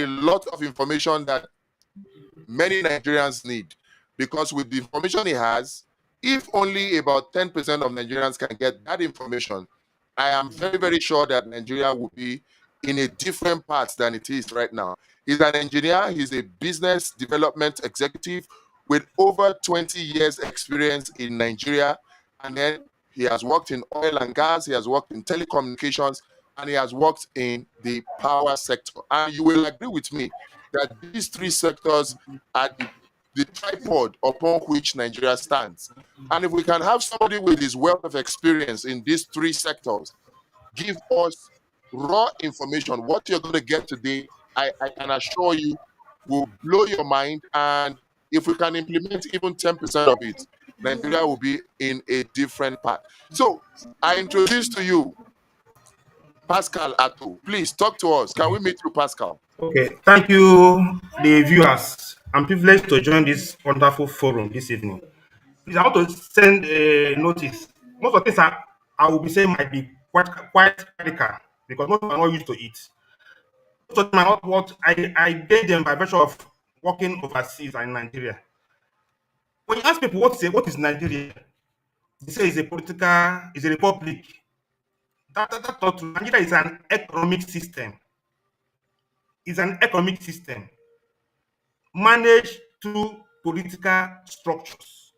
a lot of information that many Nigerians need, because with the information he has, if only about 10% of Nigerians can get that information, I am very, very sure that Nigeria will be in a different path than it is right now. He's an engineer, he's a business development executive with over 20 years experience in Nigeria, and then he has worked in oil and gas, he has worked in telecommunications, and he has worked in the power sector. And you will agree with me that these three sectors are the tripod upon which Nigeria stands. And if we can have somebody with his wealth of experience in these three sectors give us raw information, what you're going to get today, I can assure you, will blow your mind. And if we can implement even 10% of it, Nigeria will be in a different path. So I introduce to you Pascal Atto. Please talk to us. Can we meet you, Pascal? Okay, thank you, the viewers. I'm privileged to join this wonderful forum this evening. Please, I want to send a notice. Most of the things I will be saying might be quite radical because most of them are not used to it. Most of them are not what I gained them by virtue of working overseas and in Nigeria. When you ask people what is Nigeria, they say it's a republic. That's not true. Nigeria is an economic system. It's an economic system managed through political structures.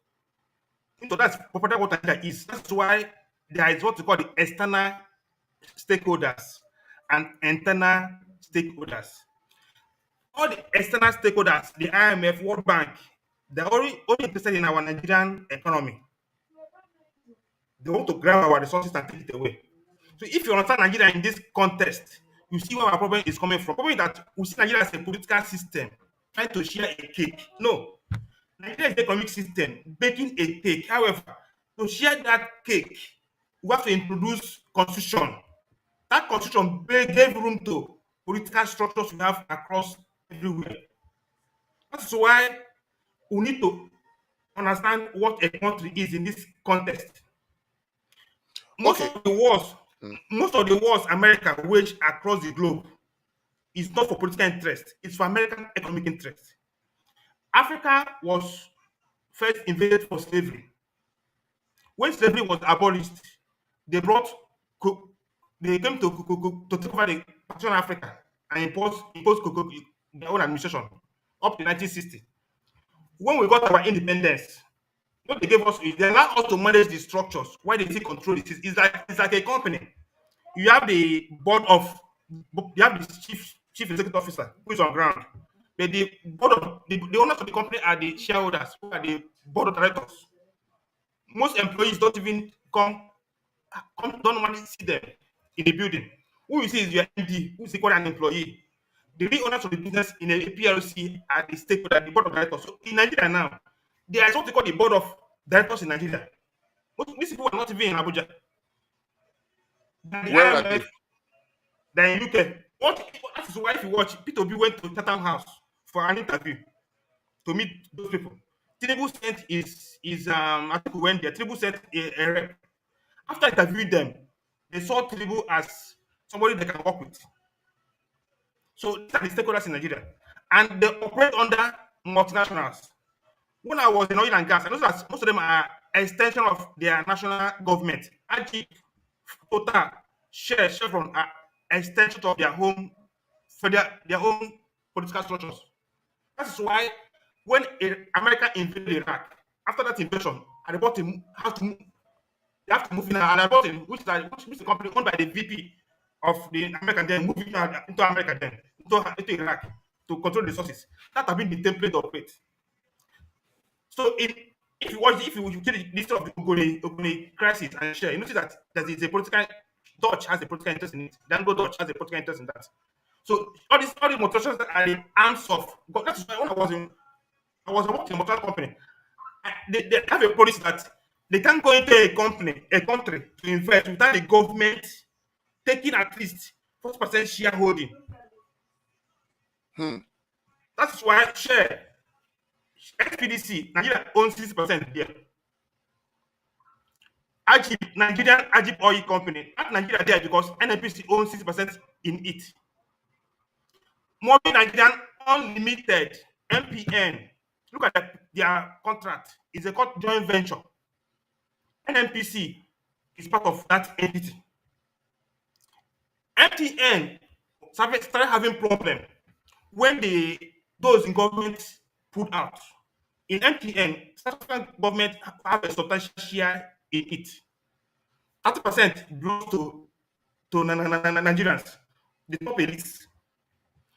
So that's property what Nigeria is. That's why there is what we call the external stakeholders and internal stakeholders. All the external stakeholders, the IMF, World Bank, they're only interested in our Nigerian economy. They want to grab our resources and take it away. So if you understand Nigeria in this context, you see where our problem is coming from. The problem is that we see Nigeria as a political system trying to share a cake. No. Nigeria is the economic system baking a cake. However, to share that cake, we have to introduce constitution. That constitution gave room to political structures we have across everywhere. That's why we need to understand what a country is in this context. Most Okay. of the wars America waged across the globe is not for political interest, it's for American economic interest. Africa was first invaded for slavery. When slavery was abolished, they brought they came to take over the partition Africa and impose their own administration up to 1960. When we got our independence, what they gave us is they allowed us to manage the structures while they still control it. It's like a company. You have the chief executive officer who is on ground. But the board of the owners of the company are the shareholders, who are the board of directors. Most employees don't even don't normally see them in the building. Who you see is your MD, who is equally an employee. The real owners of the business in a PLC are the stakeholder, the board of directors. So in Nigeria now, there is what they call the board of directors in Nigeria. These people are not even in Abuja. The Where are they? IMF, they're in UK. That is why if you watch, P2B went to Chatham House for an interview to meet those people. Tinubu sent I think we went there. Tinubu sent a rep. After interviewing them, they saw Tinubu as somebody they can work with. So these are the stakeholders in Nigeria. And they operate under multinationals. When I was in oil and gas, I noticed that most of them are extension of their national government. AG, Total, Shell, Chevron are extension of their own political structures. That's why when America invaded Iraq, after that invasion, I reported they have to move in, and I bought in, which is a company owned by the VP of the American, then moving into America, then into Iraq to control the resources. That has been the template of it. So if you take the history of the Ogoni crisis and share, you notice that is a political Dutch has a political interest in it. Dango Dutch has a political interest in that. So all these multinationals are the arms of. That's why when I was working in a multinational company. They have a policy that they can't go into a country to invest without the government taking at least 40% shareholding. That's why share SPDC Nigeria owns 60% there. Nigerian Ajib Oil Company, not Nigeria there because NNPC owns 60% in it. Mobi Nigerian Unlimited, MPN. Look at their contract. It's a joint venture. NNPC is part of that entity. MTN started having problem when those in government pulled out. In MTN, South African government have a substantial share in it. 30% belongs to Nigerians, the top elites.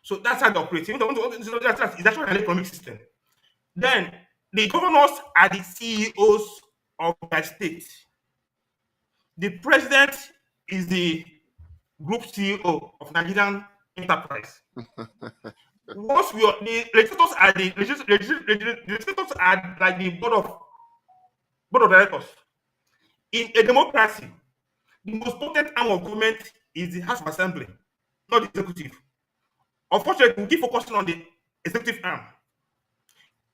So that's how they operate. That's actually an economic system. Then the governors are the CEOs of their state. The president is the group CEO of Nigerian enterprise. Once we are the legislators are legislators are like the board of directors. In a democracy, the most potent arm of government is the House of Assembly, not the executive. Unfortunately, we keep focusing on the executive arm.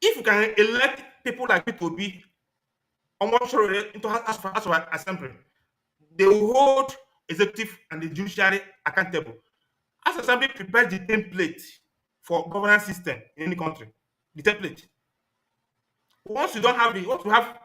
If you can elect people like people to be into House of Assembly, they will hold executive and the judiciary accountable. House of Assembly prepares the template for governance system in any country. The template. Once you have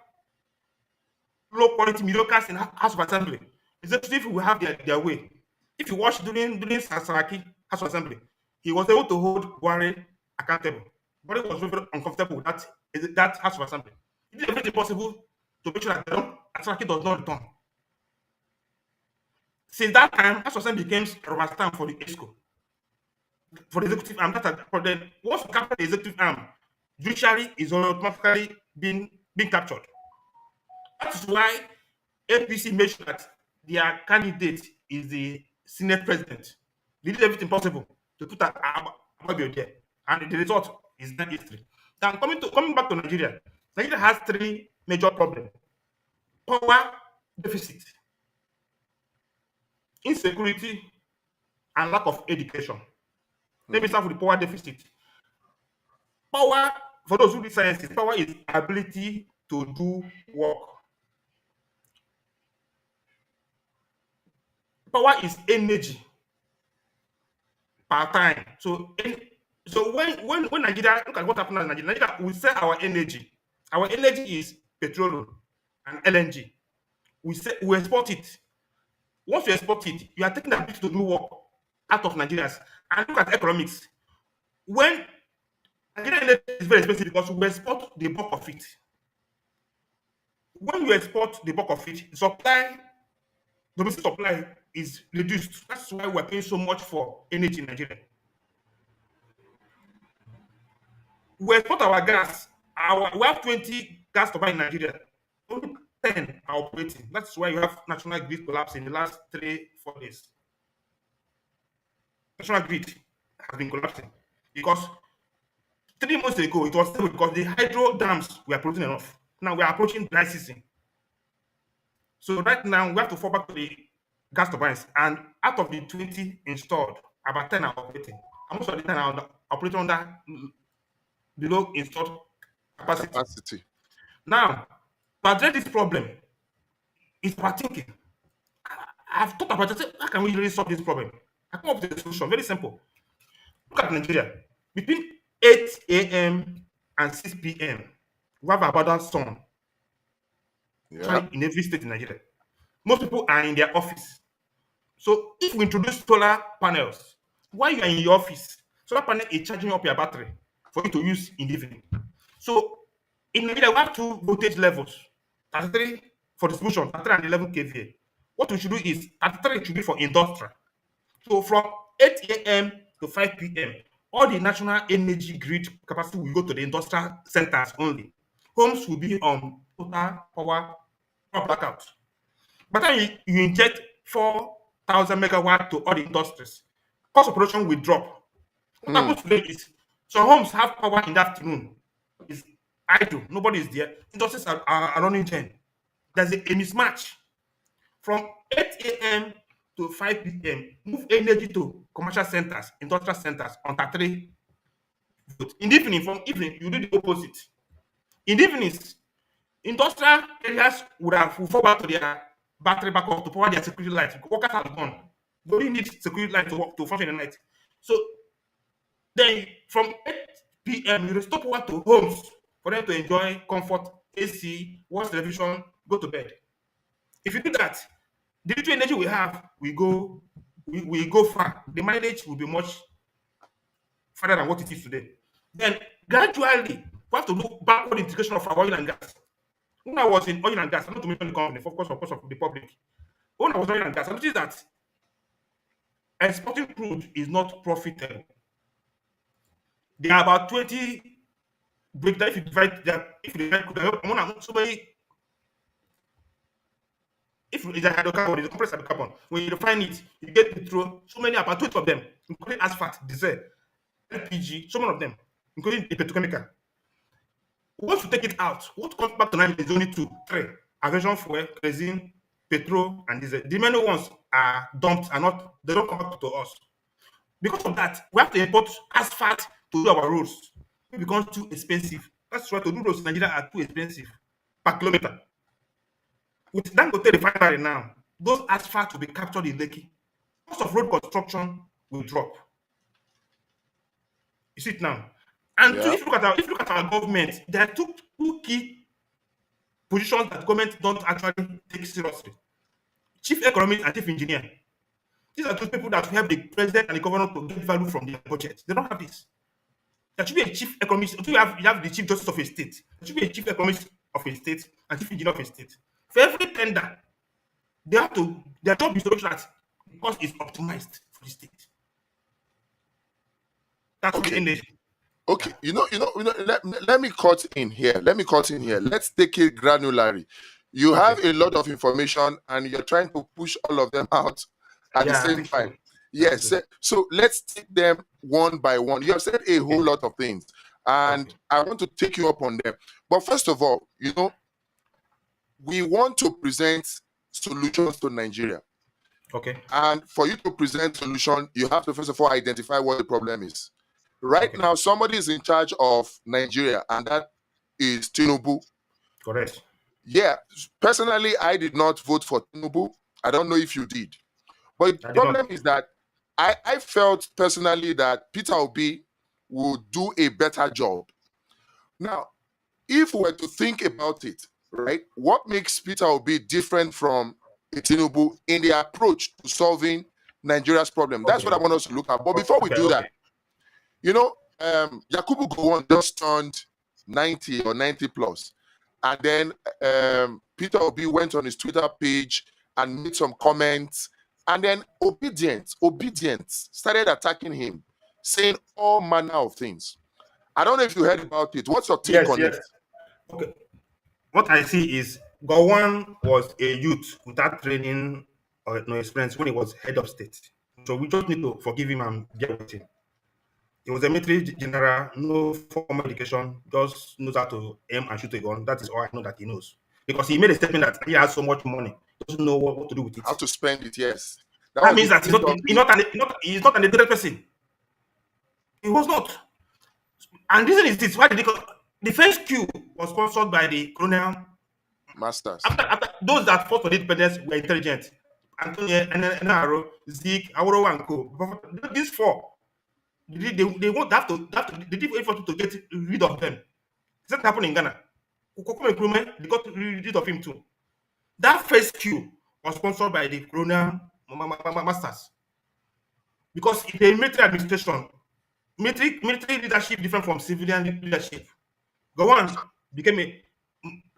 low quality mediocres in House of Assembly, executive will have their way. If you watch during Saraki House of Assembly, he was able to hold Buhari accountable. Buhari was very uncomfortable with that House of Assembly. He did everything possible to make sure that Saraki does not return. Since that time, House of Assembly became rubber stamp for the ESCO, for the executive arm. For the once you capture the executive arm, judiciary is automatically being captured. That is why APC made sure that their candidate is the Senate president. They did everything possible to put Ababio there, and the result is not history. Now, coming back to Nigeria, Nigeria has three major problems: power deficit, insecurity, and lack of education. Let me start with the power deficit. Power, for those who read sciences, power is ability to do work. Power is energy per time. So when Nigeria, look at what happened in Nigeria, we sell our energy. Our energy is petroleum and LNG. We export it. Once you export it, you are taking the ability to do work out of Nigerians. And look at economics. When Nigerian energy is very expensive because we export the bulk of it. When you export the bulk of it, domestic supply is reduced. That's why we're paying so much for energy in Nigeria. We export our gas. We have 20 gas turbines in Nigeria. Only 10 are operating. That's why you have national grid collapse in the last 3-4 days. National grid has been collapsing because 3 months ago it was stable because the hydro dams were producing enough. Now we are approaching dry season. So right now we have to fall back to the gas turbines, and out of the 20 installed, about 10 are operating. And most of the 10 are operating under below installed capacity. Now, to address this problem, it's about thinking. I've thought about it. How can we really solve this problem? I come up with a solution. Very simple. Look at Nigeria. Between 8 a.m. and 6 p.m., we have abundant sun. Yeah. In every state in Nigeria. Most people are in their office. So if we introduce solar panels, while you are in your office, solar panel is charging up your battery for you to use in the evening. So in Nigeria, we have 2 voltage levels: 33 for distribution, 33 and 11 kVA. What we should do is 33 should be for industrial. So from 8 a.m. to 5 p.m., all the national energy grid capacity will go to the industrial centers only. Homes will be on total power blackout. By the time you inject 4,000 megawatt to all the industries, cost of production will drop. What happens today is some homes have power in the afternoon. It's idle. Nobody is there. Industries are running gen. There's a mismatch. From 8 a.m. to 5 p.m., move energy to commercial centers, industrial centers on 33 volts. In the evening, from evening, you do the opposite. In the evenings, industrial areas will fall back to their battery backup to power their security lights. Workers are gone. They only need security light to function in the night. So Then from 8 p.m. you restore people to homes for them to enjoy comfort, AC, watch television, go to bed. If you do that, the little energy we have, we go far. The mileage will be much farther than what it is today. Then gradually, we have to look backward integration of our oil and gas. When I was in oil and gas, I'm not to mention the company, of course, of the public. When I was in oil and gas, I noticed that exporting crude is not profitable. There are about 20 breakdown. If you divide that, if you divide crude, so many, if it's a hydrocarbon, it's a compressed hydrocarbon. When you refine it, you get petrol, so many, about 20 of them, including asphalt, diesel, LPG, so many of them, including the petrochemical. Once you take it out, what comes back to 9 is only two, three. Aviation fuel, kerosene, petrol, and diesel. The many ones are dumped and not, they don't come back to us. Because of that, we have to import asphalt to do our roads. It becomes too expensive. That's why to do roads in Nigeria are too expensive per kilometer. With Dangote refinery now, those asphalt will be captured in Lekki. Cost of road construction will drop. You see it now. And two, Yeah. if you look at our government, there are two key positions that government don't actually take seriously. Chief economist and chief engineer. These are those people that help the president and the governor to get value from their budget. They don't have this. There should be a chief economist. Until you have the chief justice of a state. There should be a chief economist of a state and chief engineer of a state. For every tender, they have to, their job is to make sure that the cost is optimized for the state. That's for the Okay. energy. Okay. Let me cut in here. Let's take it granularly. You have Okay. a lot of information and you're trying to push all of them out at the Yeah, I same think so. time. Yes. So let's take them one by one. You have said a whole lot of things, and Okay. I want to take you up on them. But first of all, we want to present solutions to Nigeria. Okay. And for you to present solution, you have to first of all identify what the problem is. Right Okay. now, somebody is in charge of Nigeria, and that is Tinubu. Correct. Yeah, personally, I did not vote for Tinubu. I don't know if you did. But the I did not. problem is that I felt personally that Peter Obi would do a better job. Now, if we were to think about it, right, what makes Peter Obi different from Tinubu in the approach to solving Nigeria's problem? That's what I Okay. want us to look at. But before we Okay. do that, Okay. Yakubu Gowon just turned 90 or 90 plus. And then Peter Obi went on his Twitter page and made some comments. And then Obidients started attacking him, saying all manner of things. I don't know if you heard about it. What's your take Yes. on it? Yes. Okay. What I see is Gowon was a youth without training or no experience when he was head of state. So we just need to forgive him and get with him. He was a military general, no formal education, just knows how to aim and shoot a gun. That is all I know that he knows. Because he made a statement that he has so much money, doesn't know what to do with it. How to spend it, yes. That That was means the that gist of he's not an educated person. He was not. And the reason is this: why did the first coup was sponsored by the colonial. masters. After those that fought for the independence were intelligent. Antonio, Enaro, Zeke, Aworo, and Co. But these four, they won't they did effort to get rid of them. It's not happening in Ghana. Kokome Nkrumah, they got rid of him too. That first coup was sponsored by the colonial masters because in the military administration, military leadership different from civilian leadership. Gowon became a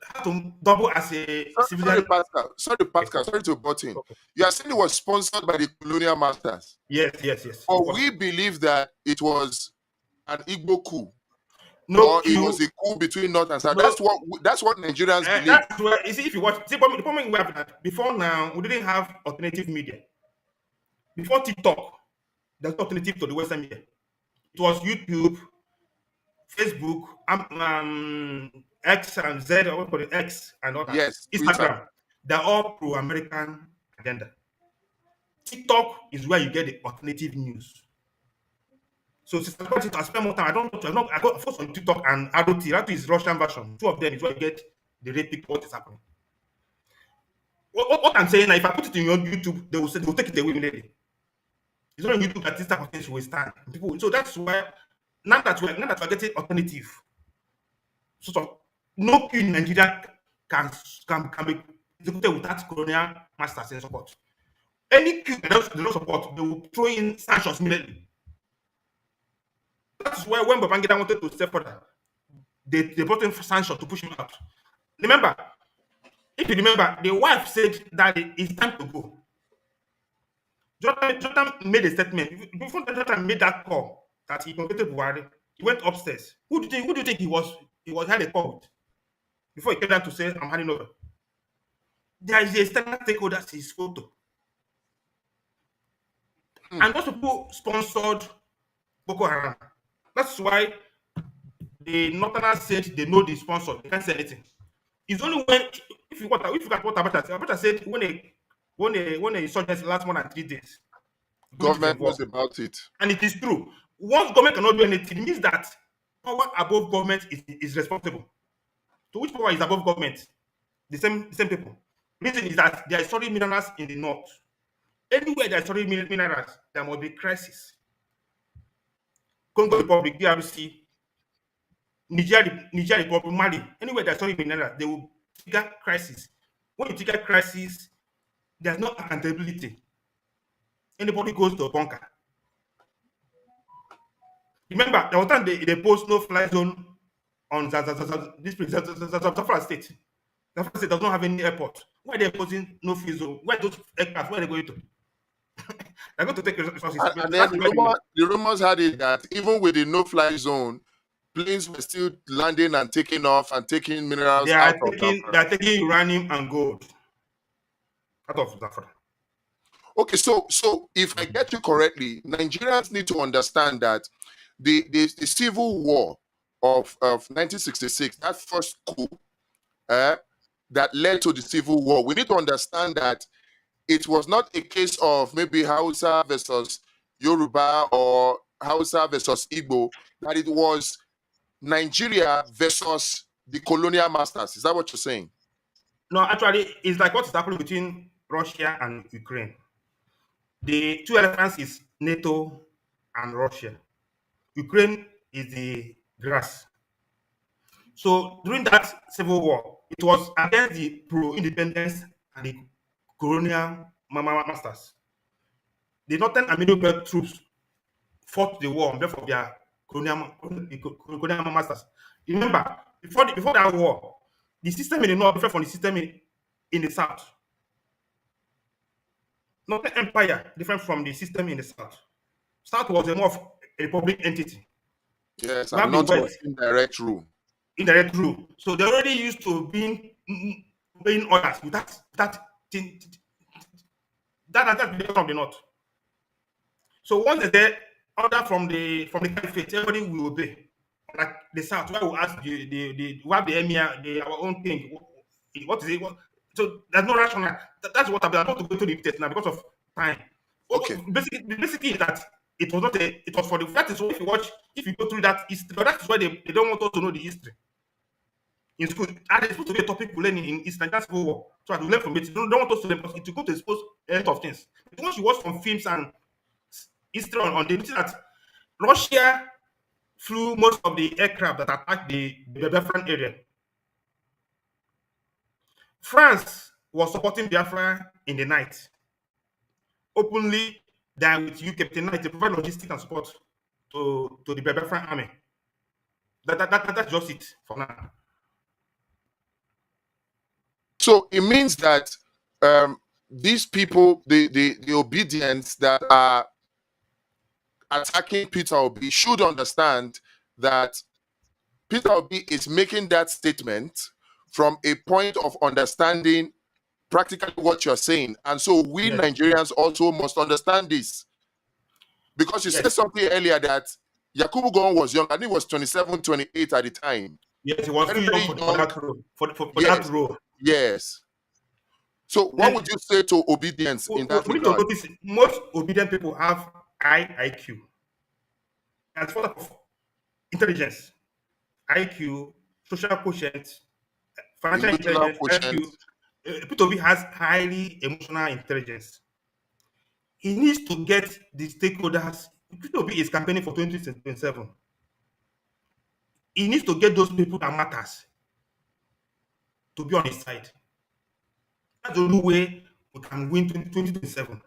had to double as a Sorry, civilian. Pascal. Okay. Sorry to butt in. Okay. You are saying it was sponsored by the colonial masters. Yes. It But was we believe that it was an Igbo coup, no or it was queue. a coup between North and South. No, That's what Nigerians believe. that's where you see if you watch. See, the problem we have that before now we didn't have alternative media. Before TikTok, there's no alternative to the Western media. It was YouTube, Facebook, X and Z, or what call it X and all that. Yes, Twitter. Instagram. They're all pro-American agenda. TikTok is where you get the alternative news. So since I got it, I spend more time. I got first on TikTok and ROT. ROT is Russian version. Two of them is where you get the real picture what is happening. What I'm saying now, if I put it in your YouTube, they will take it away immediately. It's not on YouTube that this type of things will stand. People, so that's why now that we're getting alternative, sort of no queue in Nigeria can be executed without colonial masters in support. Any queue they don't support, they will throw in sanctions immediately. That's why when Babangida wanted to step further, they brought in sanctions to push him out. Remember, if you remember, the wife said that it's time to go. Jonathan made a statement before Jonathan made that call that he convicted Buhari. He went upstairs. Who do you think he was had a call with before he came down to say I'm handing over? There is a external stakeholder he spoke to, and those people sponsored Boko Haram. That's why the Northerners said they know the sponsor. They can't say anything. It's only when if you look at what Abata said when a insurgency lasts more than 3 days, government is Government knows involved. about it. And it is true. Once government cannot do anything, it means that power above government is responsible. So which power is above government? The same people. Reason is that there are solid minerals in the north. Anywhere there are solid minerals, there must be crisis. Congo Republic, DRC, Niger Republic, Mali, anywhere there are solid minerals, they will trigger crisis. When you trigger crisis, there's no accountability. Anybody goes to a bunker. Remember, there was time they post no fly zone on this place, Zamfara State. Zamfara State does not have any airport. Why are they posting no free zone? Where those aircraft? Where are they going to? They're going to take resources. And then the rumors had it that even with the no-fly zone, planes were still landing and taking off and taking minerals They out are of taking Zamfara. uranium and gold out of Zamfara. Okay, so if I get you correctly, Nigerians need to understand that the civil war of 1966, that first coup that led to the civil war, we need to understand that it was not a case of maybe Hausa versus Yoruba or Hausa versus Igbo, that it was Nigeria versus the colonial masters. Is that what you're saying? No, actually, it's like what is happening between Russia and Ukraine. The two elephants is NATO and Russia. Ukraine is the grass. So during that civil war, it was against the pro-independence and the colonial masters. The northern and middle belt troops fought the war on behalf of their colonial masters. Remember, before that war, the system in the north different from the system in the south. Northern Empire different from the system in the south. South was a more of a republic entity. Yes, We and have the not was West, indirect rule. indirect rule. So they're already used to obeying orders without that the from the north. So once they order from the caliphate, everybody will obey. Like the south, where we ask the we have the emir, our own king. What is it? So there's no rational. That's what I'm not to go to the details now because of time. Okay. Basically is that it was not a. It was for the. That is why if you go through that history, but that is why they don't want us to know the history in school. And it's supposed to be a topic we learn in Eastern that's Civil War. So I will learn from it. They don't want us to learn because it will go to expose a lot of things. But once you watch some films and history on the notice that Russia flew most of the aircraft that attacked the Biafran area. France was supporting Biafra in the night. Openly, they with you, Captain Knight, they provide logistics and support to the Biafran army. That's just it for now. So it means that these people, the Obidients that are attacking Peter Obi, should understand that Peter Obi is making that statement from a point of understanding practically what you're saying. And so we Yes. Nigerians also must understand this. Because you said Yes. something earlier that Yakubu Gowon was young, I think he was 27, 28 at the time. Yes, he was too Very, young very for young. that role. For Yes. that role. Yes. So what Then would you say to Obedience in that we need to regard? notice most obedient people have high IQ. As for of intelligence, IQ, social quotient, financial Emotional intelligence, quotient. IQ. P2B has highly emotional intelligence. He needs to get the stakeholders. P2B is campaigning for 2027. he needs to get those people that matters to be on his side. That's the only way we can win 2027.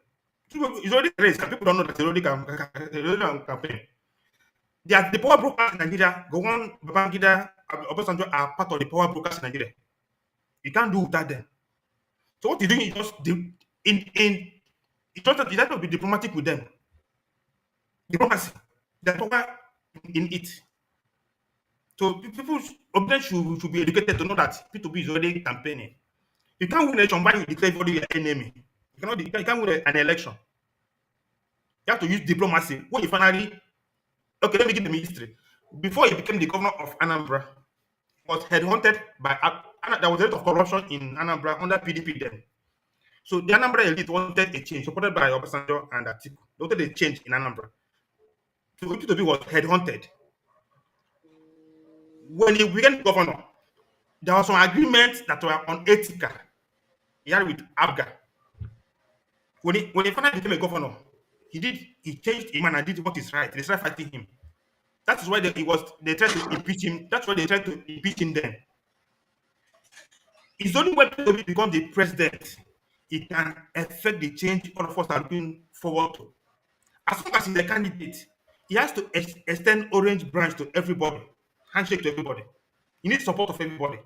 It's already raised. People don't know that they already can campaign. The power brokers in Nigeria, Gowon, Babangida, Obasanjo are part of the power brokers in Nigeria. You can't do without them. So what you're doing is just you have to be diplomatic with them. Diplomacy, the power in it. So people, Obidients should be educated to know that P2B is already campaigning. You can't win an election by you declare everybody your enemy. You can't win an election. You have to use diplomacy. When you finally, okay, let me give them history. Before he became the governor of Anambra, he was headhunted by there was a lot of corruption in Anambra under PDP then. So the Anambra elite wanted a change, supported by Obasanjo and Atiku. They wanted a change in Anambra. So P2B was headhunted. When he became governor, there were some agreements that were unethical. He had with Abga. When he finally became a governor, he changed him and did what is right. They started fighting him. That is why they tried to impeach him. That's why they tried to impeach him then. It's only when P2B becomes the president, he can affect the change all of us are looking forward to. As long as he's a candidate, he has to extend orange branch to everybody, handshake to everybody. He needs support of everybody.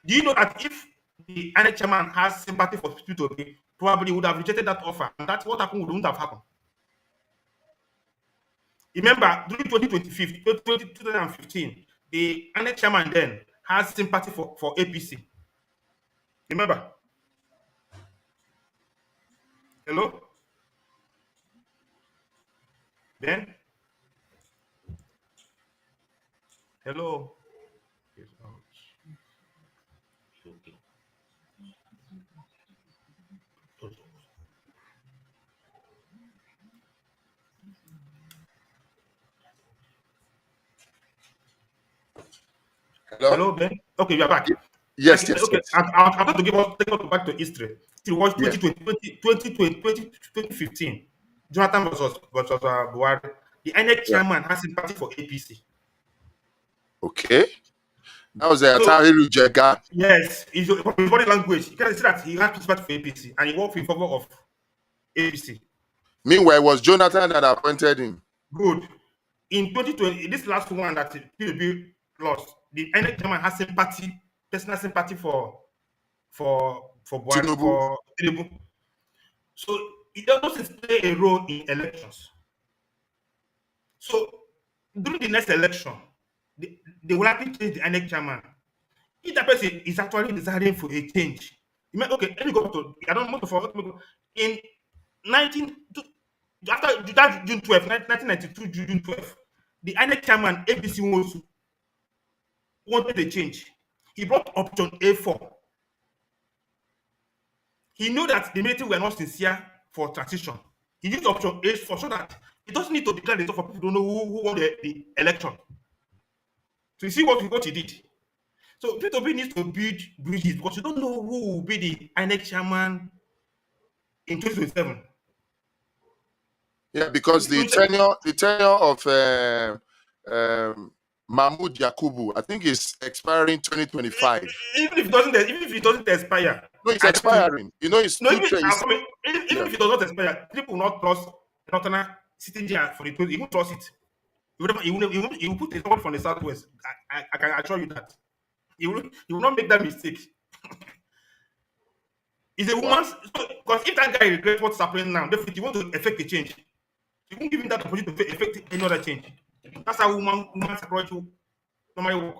Do you know that if the INEC chairman has sympathy for P2B, probably would have rejected that offer, and that's what happened wouldn't have happened. Remember, during 2015, the INEC chairman then has sympathy for APC. Remember? Hello? Ben? Hello? Hello, Ben? Okay, you are back. Yes, Okay, yes, okay. yes. I'm going to take us back to history. It was Yeah. 2015. Jonathan versus Buhari. The INEC Yeah. chairman has sympathy for APC. Okay. That was the So, Atahiru Jega. yes, from his body language, you can see that he has sympathy for APC and he worked in favor of APC. Meanwhile, it was Jonathan that appointed him. Good. In 2020, this last one that PDP lost, the INEC chairman has sympathy, personal sympathy for Buhari, Tinubu. for Tinubu. So it doesn't play a role in elections. So during the next election, they will likely change the INEC chairman. If that person is actually desiring for a change, you may, okay, let me go to, I don't want to forget, in 19, after that June 12, 1992, June 12, the INEC chairman, ABC wanted a change. He brought option A4. He knew that the military were not sincere for transition. He used option A4 so that he doesn't need to declare the stuff for people to know who won the election. So you see what he did. So P2B needs to build bridges because you don't know who will be the INEC chairman in 2027. Yeah, because the tenure of Mahmoud Yakubu, I think, is expiring 2025. Even if it doesn't expire, No, it's I bet you, expiring. You know, it's no, two even things. I mean, even Yeah. if it does not expire, people will not trust Northerner sitting there for the 20. He won't trust it. He will put a someone from the southwest. I can assure you that. He will not make that mistake. It's a Wow. woman's because if that guy regrets what's happening now, definitely you want to effect a change. You won't give him that opportunity to effect any other change. That's how woman psychology normally work.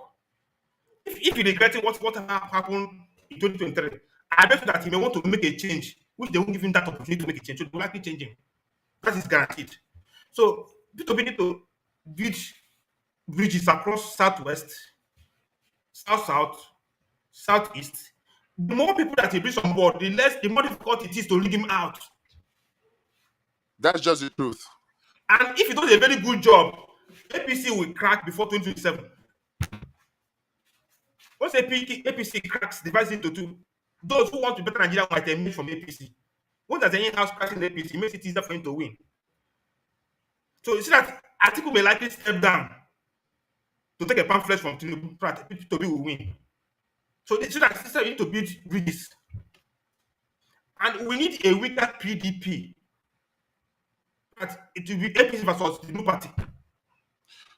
If he regretting what happened in 2023, I bet you that he may want to make a change, which they won't give him that opportunity to make a change. So they will likely change him. That is guaranteed. So people need to build bridges across southwest, south, southeast. The more people that he brings on board, the more difficult it is to lead him out. That's just the truth. And if he does a very good job, APC will crack before 2027. Once APC cracks, divides into two, those who want to better Nigeria might emerge from APC. Once there's any house crashing APC, it makes it easier for him to win. So you see that Atiku may likely step down to take a pamphlet from Tinubu, Toby will win. So that system, we need to build bridges. And we need a weaker PDP. But it will be APC versus the new party.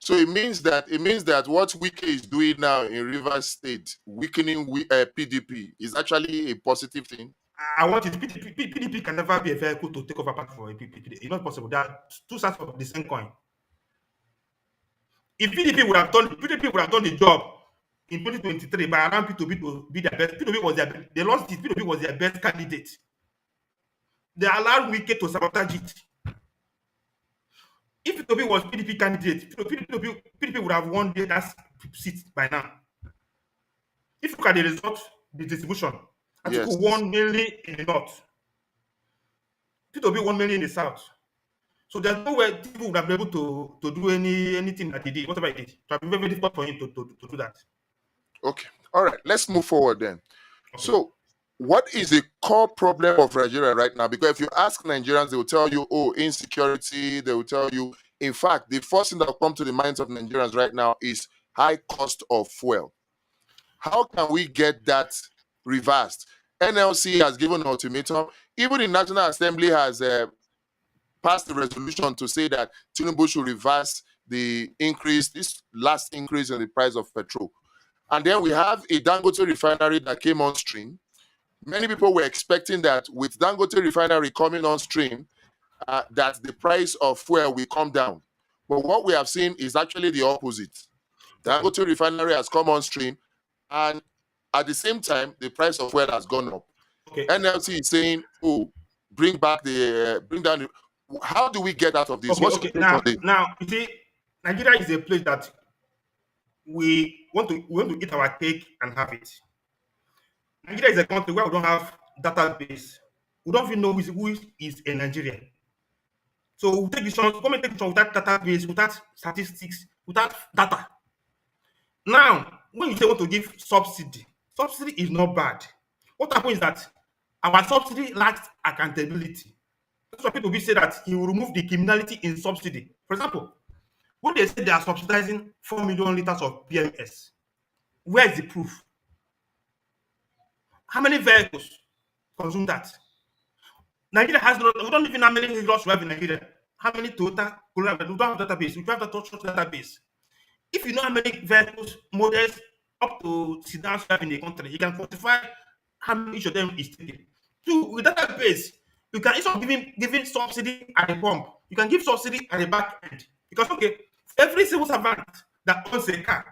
So it means that what Wike is doing now in Rivers State, weakening PDP, is actually a positive thing. I want it. PDP can never be a vehicle to take over party for a PDP. It's not possible. There are two sides of the same coin. If PDP would have done the job in 2023 by allowing P2B to be their best, they lost it. P2B was their best candidate. They allowed Wike to sabotage it. If P2B was PDP candidate, PDP would have won that seat by now. If you look at the result, the distribution, Atiku won mainly in the north. P2B won mainly in the south. So there's no way people would have been able to do anything that he did, whatever he did. So it would be very difficult for him to do that. Okay. All right. Let's move forward then. Okay. So what is the core problem of Nigeria right now? Because if you ask Nigerians, they will tell you, oh, insecurity. They will tell you, in fact, the first thing that will come to the minds of Nigerians right now is high cost of fuel. How can we get that reversed? NLC has given an ultimatum. Even the National Assembly has passed a resolution to say that Tinubu should reverse this last increase in the price of petrol. And then we have a Dangote refinery that came on stream. Many people were expecting that with Dangote refinery coming on stream, that the price of fuel will come down. But what we have seen is actually the opposite. Dangote refinery has come on stream, and at the same time, the price of fuel has gone up. Okay. NLC is saying, oh, bring down the... How do we get out of this? Okay. Now, you see, Nigeria is a place that we want to eat our cake and have it. Nigeria is a country where we don't have database. We don't even know who is a Nigerian. So we take decisions, government take decisions without database, without statistics, without data. Now, when you say want to give subsidy is not bad. What happens is that our subsidy lacks accountability. That's why people will say that he will remove the criminality in subsidy. For example, when they say they are subsidizing 4 million liters of PMS, where is the proof? How many vehicles consume that? Nigeria we don't even know how many vehicles we have in Nigeria. How many Toyota Corolla? We don't have database. We don't have the database. If you know how many vehicles, models up to sedans we have in the country, you can quantify how many each of them is taking. Two, with database, you can instead of giving subsidy at the pump, you can give subsidy at the back end. Because okay, every civil servant that owns a car,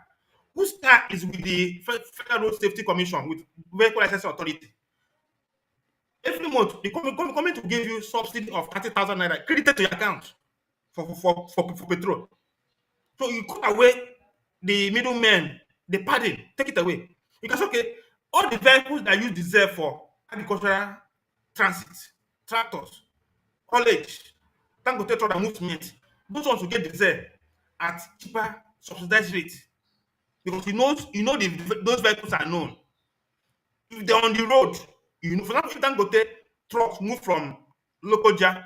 whose car is with the Federal Road Safety Commission, with Vehicle Licensing Authority, every month they coming to give you subsidy of 30,000 naira credited to your account for petrol. So you cut away the middlemen, the padding, take it away. Because okay, all the vehicles that use diesel for agricultural transit, tractors, haulage, Dangote truck and movement, those ones will get diesel at cheaper subsidized rate. Because those vehicles are known. If they're on the road, for example, if Dangote trucks move from Lokoja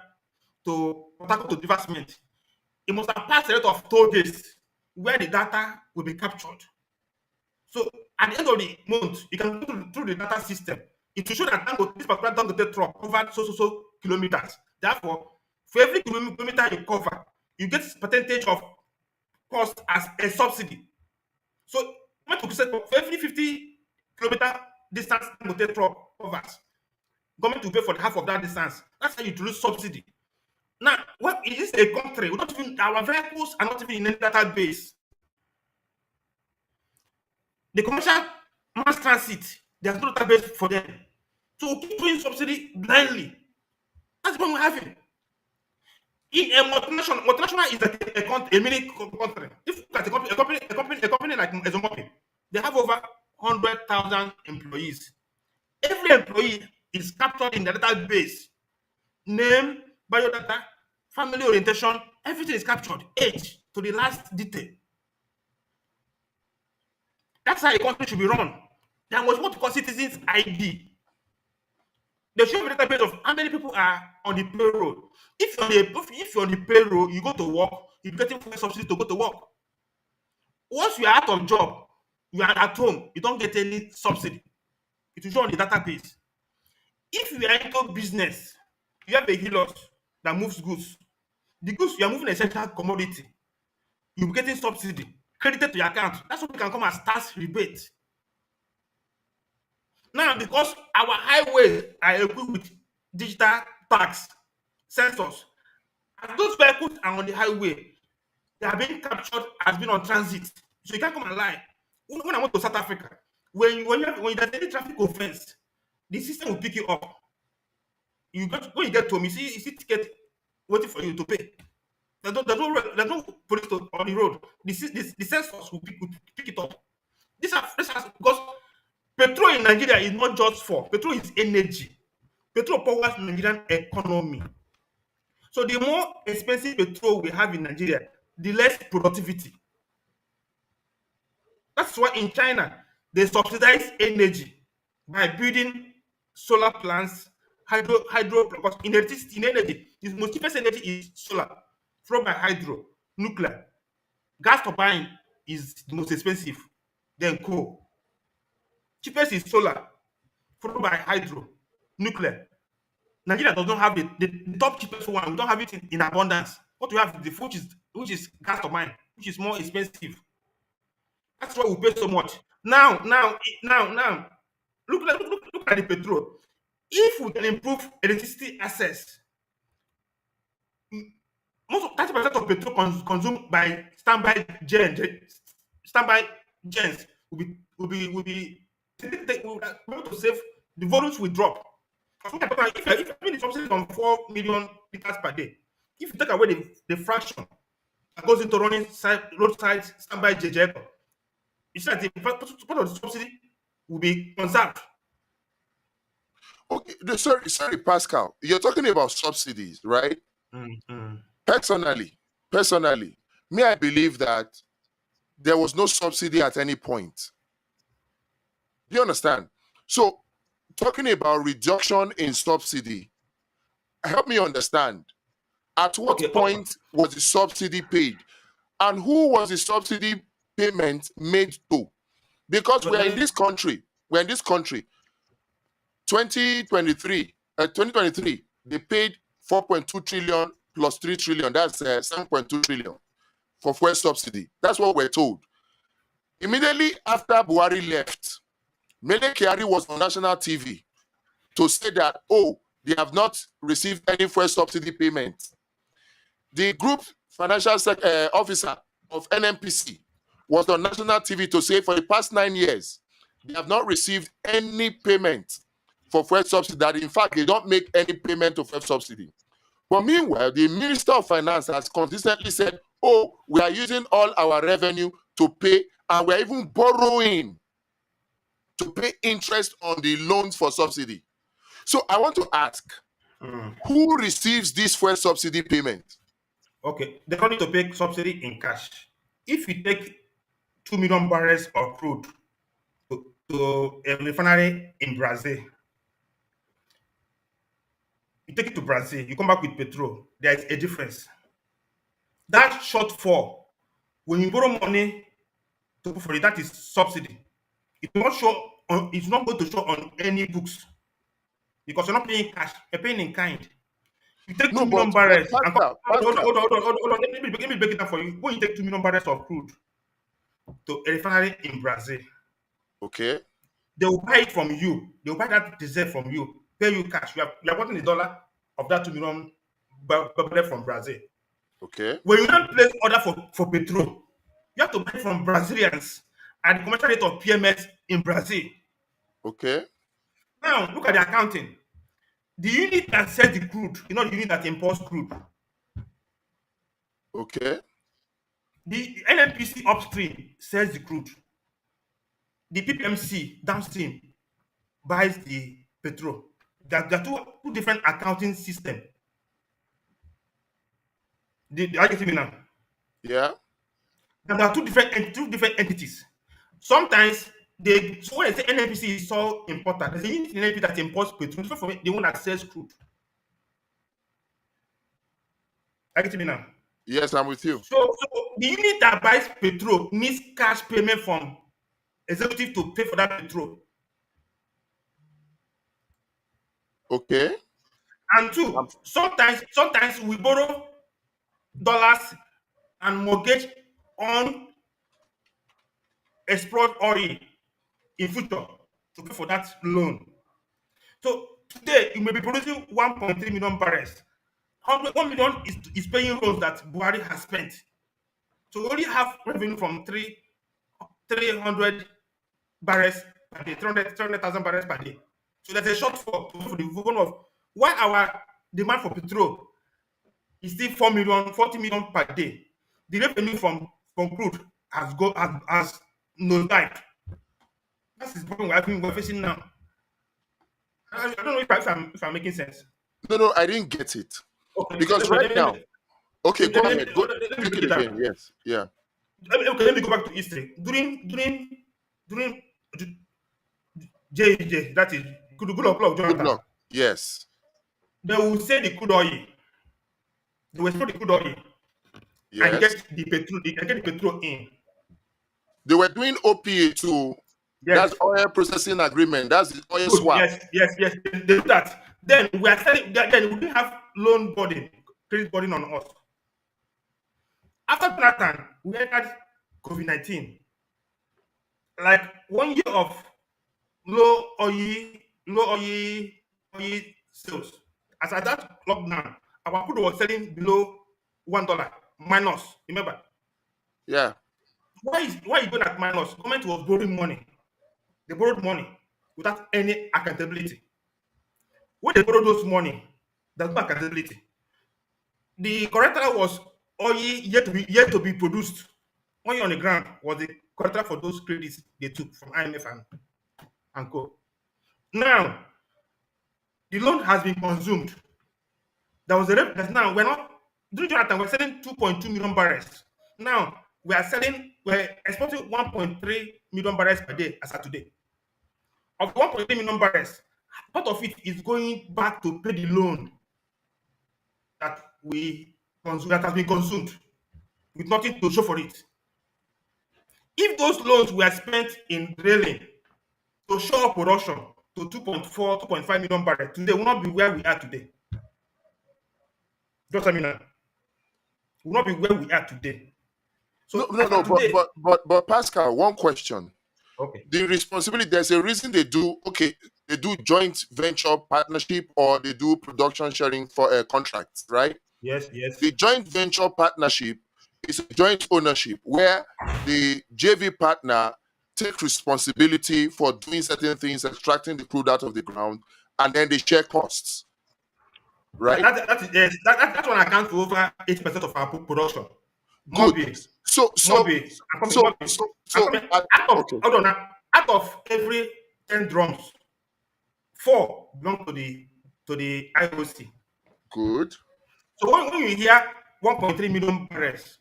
to Port Harcourt to divestment, it must have passed a lot of toll gates where the data will be captured. So at the end of the month, you can go through the data system. It will show that this particular Dangote truck covered so kilometers. Therefore, for every kilometer you cover, you get percentage of cost as a subsidy. So for every 50 kilometer distance Dangote truck covers, government will pay for half of that distance. That's how you introduce subsidy. Now, what is a country? Our vehicles are not even in any database. The commercial mass transit, there's no database for them. So we keep doing subsidy blindly. That's the problem we're having. In a multinational is like a mini country. If like a company like Ezomopi, they have over 100,000 employees. Every employee is captured in the database. Name, biodata, family orientation, everything is captured. Age to the last detail. That's how a country should be run. There was what we call citizens ID. They show a database of how many people are on the payroll. If you're on the payroll, you go to work, you're getting full subsidy to go to work. Once you are out of job, you are at home, you don't get any subsidy. It will show on the database. If you are into business, you have a healer that moves goods. The goods you are moving essential commodity, you'll be getting subsidy credited to your account. That's what we can come as tax rebate. Now, because our highways are equipped with digital tax sensors, as those vehicles are on the highway, they are being captured as being on transit. So you can't come and lie. When I went to South Africa, when there's any traffic offense, the system will pick you up. When you get home, you see ticket waiting for you to pay. There's no police on the road. The sensors will pick it up. This has because petrol in Nigeria is not just for petrol is energy. Petrol powers Nigerian economy. So the more expensive petrol we have in Nigeria, the less productivity. That's why in China they subsidize energy by building solar plants, hydro because in energy, the most cheapest energy is solar, followed by hydro, nuclear. Gas turbine is the most expensive, then coal. Cheapest is solar, followed by hydro, nuclear. Nigeria does not have the top cheapest one. We don't have it in abundance. What we have is which is gas turbine, which is more expensive. That's why we pay so much. Now, look at the petrol. If we can improve electricity access, most of 30% of petrol consumed by standby gens will be able to save. The volumes will drop. If the subsidy is on 4 million liters per day, if you take away the fraction that goes into running roadside standby vehicle, it's like the part of the subsidy will be conserved. Okay, sorry, Pascal. You're talking about subsidies, right? Mm. Personally, me, I believe that there was no subsidy at any point. Do you understand? So, talking about reduction in subsidy, help me understand. At what Okay. point was the subsidy paid? And who was the subsidy payment made to? Because But we're let in me- this country, 2023, they paid 4.2 trillion plus 3 trillion. That's 7.2 trillion for fuel subsidy. That's what we're told. Immediately after Buhari left, Mele Kyari was on national TV to say that, oh, they have not received any fuel subsidy payment. The group financial officer of NMPC was on national TV to say for the past 9 years, they have not received any payment for fuel subsidy, that in fact, they don't make any payment of fuel subsidy. But meanwhile, the Minister of Finance has consistently said, oh, we are using all our revenue to pay, and we're even borrowing to pay interest on the loans for subsidy. So I want to ask, who receives this fuel subsidy payment? Okay, they don't need to pay subsidy in cash. If you take 2 million barrels of crude to a refinery in Brazil, you take it to Brazil, you come back with petrol, there is a difference. That shortfall, when you borrow money to pay for it, that is subsidy. It's not going to show on any books because you're not paying cash, you're paying in kind. You take 2 No, million but barrels and come, Pascal, hold on. Let me break it down for you. When you take 2 million barrels of crude to a refinery in Brazil, okay, they will buy it from you. They will buy that diesel from you, pay you cash. You are getting the dollar of that 2 million barrel from Brazil. okay, When you now place order for petrol, you have to buy from Brazilians at the commercial rate of PMS in Brazil. okay, Now look at the accounting. The unit that sells the crude is not the unit that imports crude. okay, The NNPC upstream sells the crude. The PPMC downstream buys the petrol. There are two different accounting systems. Are you getting me now? yeah, There are two different entities. Sometimes so when I say NNPC is so important, there's a unit in NNPC that imports petrol, different from the one that sells crude. Are you getting me now? Yes, I'm with you. So the unit that buys petrol needs cash payment from executive to pay for that petrol. Okay. And two, sometimes we borrow dollars and mortgage on explored oil in future to pay for that loan. So today you may be producing 1.3 million barrels. 1 million is paying loans that Buhari has spent. So we only have revenue from 300 barrels per day, 300,000 barrels per day. So there's a shortfall for the volume of why our demand for petrol is still 40 million per day. The revenue from crude has nosedived. That's the problem we're facing now. I don't know if I'm making sense. No, I didn't get it. Okay, Because okay, right now, okay, go ahead. Go let me take break it it again. down. Yes. Yeah. Let me go back to history. During JJ, that is good of Good Jonathan, luck. Yes. they will say the crude oil. They will export the crude oil and Yes. get the petrol in. They were doing OPA too. That's Yes, oil processing agreement. That's the oil good. swap. Yes. They do that. Then we are selling. Then we didn't have loan burden, credit burden on us. After Jonathan, we entered COVID-19. Like 1 year of low oil, low oil, oil sales. As at that lockdown, our crude was selling below $1 minus. Remember, Yeah. why you going at minus? Government was borrowing money. They borrowed money without any accountability. When they borrowed those money, there's no accountability. The collateral was oil yet to be produced. Oil on the ground was the collateral for those credits they took from IMF and co. Now the loan has been consumed. There was a rate that now we're not during Jonathan, we're selling 2.2 million barrels. Now we're exporting 1.3 million barrels per day as of today. Of 1.3 million barrels, part of it is going back to pay the loan that that has been consumed with nothing to show for it. If those loans were spent in drilling to show up production to 2.4, 2.5 million barrels, today will not be where we are today. Just let me know. Will not be where we are today. No, So no, as no. of today, But Pascal, one question. okay. The responsibility. There's a reason they do. Okay, they do joint venture partnership or they do production sharing for contracts, right? Yes. The joint venture partnership is a joint ownership where the JV partner take responsibility for doing certain things, extracting the crude out of the ground, and then they share costs, That, right? that, that is yes. That one accounts for over 80% of our production. Good. Mobi, So, so, Mobi, so, Mobi. so, I'm so, coming. uh, Out of okay, hold on now. Out of every 10 drums, 4 belong to the IOC. good. So when you hear 1.3 million barrels,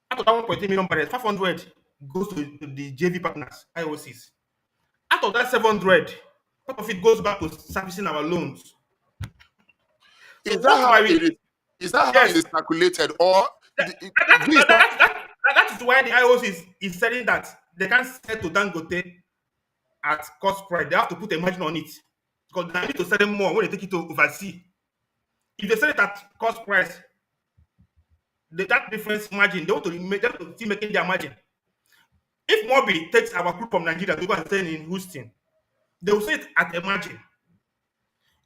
out of that 1.3 million barrels, 500 goes to the JV partners, IOCs. Out of that 700, part of it goes back to servicing our loans. So Is that what how were it we? is? Is that how it Yes, is calculated, or that, that, this that, is not that, that, that is why the IOC is saying that they can't sell to Dangote at cost price. They have to put a margin on it because they need to sell them more when they take it to overseas. If they sell it at cost price, that difference margin, they want to still making their margin. If Mobi takes our crude from Nigeria to go and sell in Houston, they will sell it at a margin.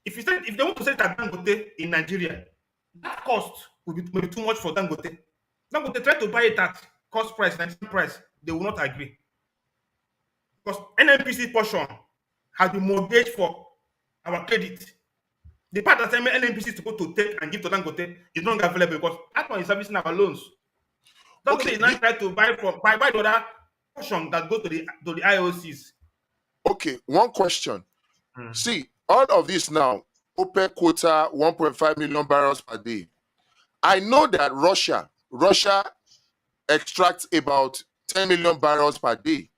If they want to sell it at Dangote in Nigeria, that cost will be maybe too much for Dangote. Dangote try to buy it at cost price, Nigerian price, they will not agree. Because NNPC portion has been mortgaged for our credit. The part that NNPC is supposed to take and give to Dangote is no longer available because that one is servicing our loans. Dangote okay. is now trying to buy the other portion that goes to the IOCs. Okay, one question. Mm. See, all of this now, OPEC quota 1.5 million barrels per day. I know that Russia extracts about 10 million barrels per day.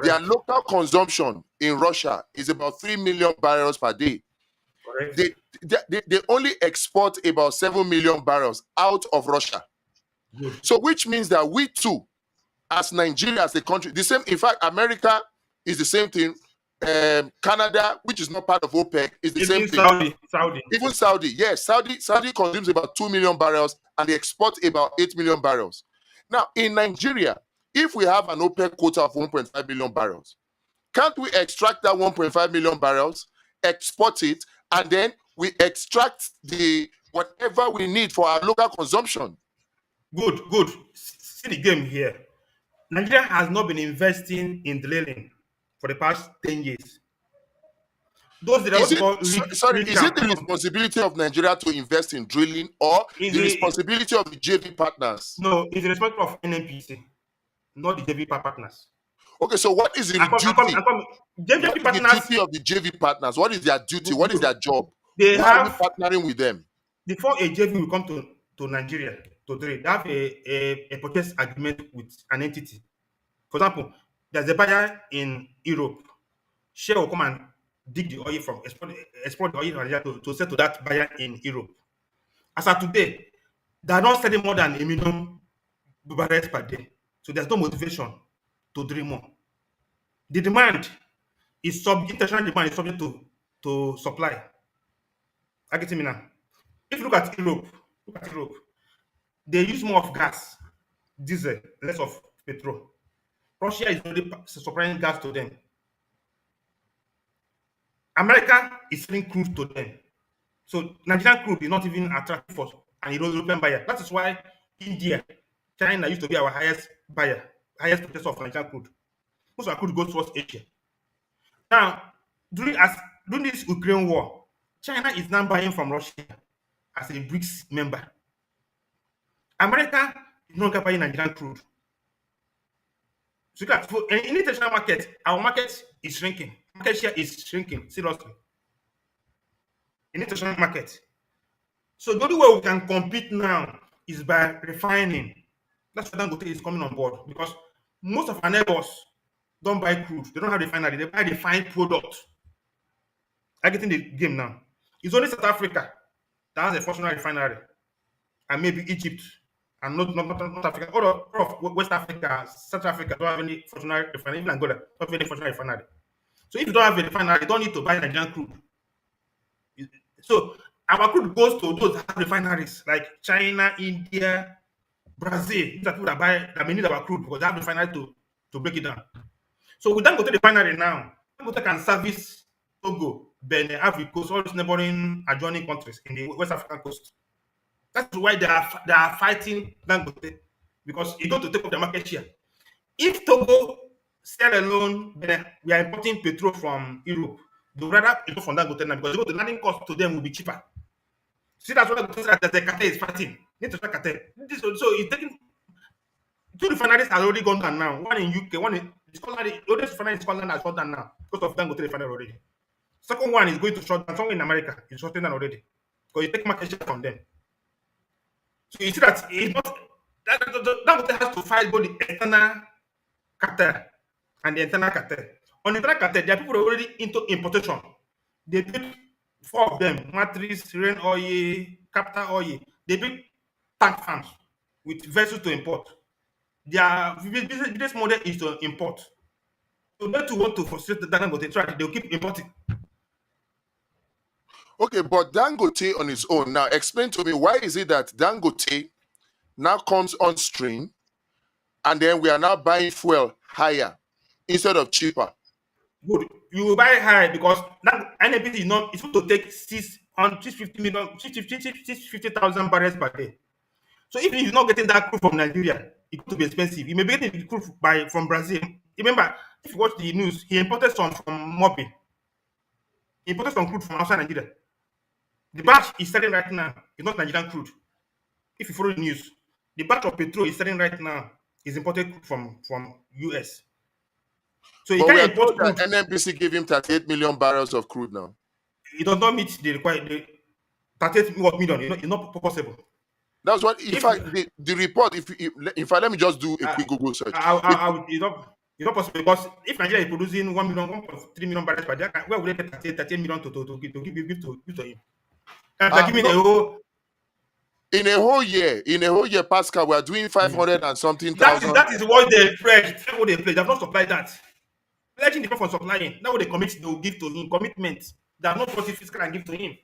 Their Correct. local consumption in Russia is about 3 million barrels per day. Correct. They only export about 7 million barrels out of Russia. Good. So which means that we too, as Nigeria, as a country, the same. In fact, America is the same thing. Canada, which is not part of OPEC, is the same Even thing. Saudi. Even Saudi, yes, Saudi consumes about 2 million barrels and they export about 8 million barrels. Now, in Nigeria, if we have an OPEC quota of 1.5 million barrels, can't we extract that 1.5 million barrels, export it, and then we extract the whatever we need for our local consumption? Good. See the game here. Nigeria has not been investing in drilling for the past 10 years. Those that are what Is we it call sorry? rig Is it and the pump. responsibility of Nigeria to invest in drilling, or Is the the responsibility of the JV partners? No, it's the responsibility of NNPC, not the JV partners. Okay, so what is the duty? I come. What JV is the partners, duty of the JV partners? What is their duty? What is good. their job? They Why are we have, partnering with them? before a JV will come to Nigeria to trade, they have a purchase agreement with an entity. For example, there's a buyer in Europe. Shell will come and dig the oil from export the oil from Nigeria to sell to that buyer in Europe. As of today, they are not selling more than 1 million barrels per day. So there's no motivation to drill more. The demand international demand is subject to supply. I get me now. If you look at Europe, they use more of gas, diesel, less of petrol. Russia is already supplying gas to them. America is selling crude to them. So Nigerian crude is not even attractive for an European buyer. That is why India, China used to be our highest buyer, highest purchaser of Nigerian crude. Most of our crude goes towards Asia. Now, during this Ukraine war, China is now buying from Russia as a BRICS member. America is no longer buying Nigerian crude. So in the international market, our market is shrinking. Market share is shrinking seriously in the international market. So the only way we can compete now is by refining. That's why Dangote is coming on board, because most of our neighbors don't buy crude. They don't have refinery. They buy refined product. I get in the game now. It's only South Africa that has a functional refinery, and maybe Egypt, and not Africa. All of West Africa, South Africa don't have any functional refinery. Even Angola don't have any functional refinery. So if you don't have a refinery, you don't need to buy Nigerian crude. So our crude goes to those that have refineries like China, India, Brazil. These are people that may need our crude because they have refinery to break it down. So we don't go to the refinery now. Dangote can service Togo, Benin, Ivory Coast, all these neighboring adjoining countries in the West African coast. That's why they are fighting Dangote, because you got to take up the market share. If Togo sell alone, then we are importing petrol from Europe. They would rather import from Dangote now, because the landing cost to them will be cheaper. See, that's what the cartel is fighting. International cartel. So it's taking two refineries has already gone down now. One in UK, one in Scotland. The oldest refinery in Scotland has gone down now because of Dangote refinery already. Second one is going to shut down. Somewhere in America is shutting down already because you take market share from them. So you see that it's not Dangote has to fight both the external cartel and the internal cartel. On the internal cartel, there are people already into importation. They build four of them: Matrix, Rain Oil, Capital Oil. They build tank farms with vessels to import. Their business model is to import. So they to want to frustrate the Dangote, try they'll keep importing. Okay, but Dangote on its own. Now, explain to me, why is it that Dangote now comes on stream and then we are now buying fuel higher instead of cheaper? Good. You will buy high because that NNPC is not, it's supposed to take 650,000 barrels per day. So if you're not getting that crude from Nigeria, it could be expensive. You may be getting the crude from Brazil. Remember, if you watch the news, he imported some from Mobi. He imported some crude from outside Nigeria. The batch is selling right now. It's not Nigerian crude. If you follow the news, the batch of petrol is selling right now is imported from US. So you But we can't are import told that crude. NNPC gave him 38 million barrels of crude now. It does not meet the required 38 million. It's not possible. That's what, in If fact, the report, in fact, let me just do a quick Google search. it's not possible, because if Nigeria is producing 1.3 million barrels per day, where would they get 38 million to give to him? Like giving No, a whole. In a whole year, Pascal, we are doing 500 and something thousand. That is what they pledged. That's what they pledged. They have not supplied that. Pledging different from supplying. Now they commit, they will give to him. Commitment. They have not brought it fiscal and give to him.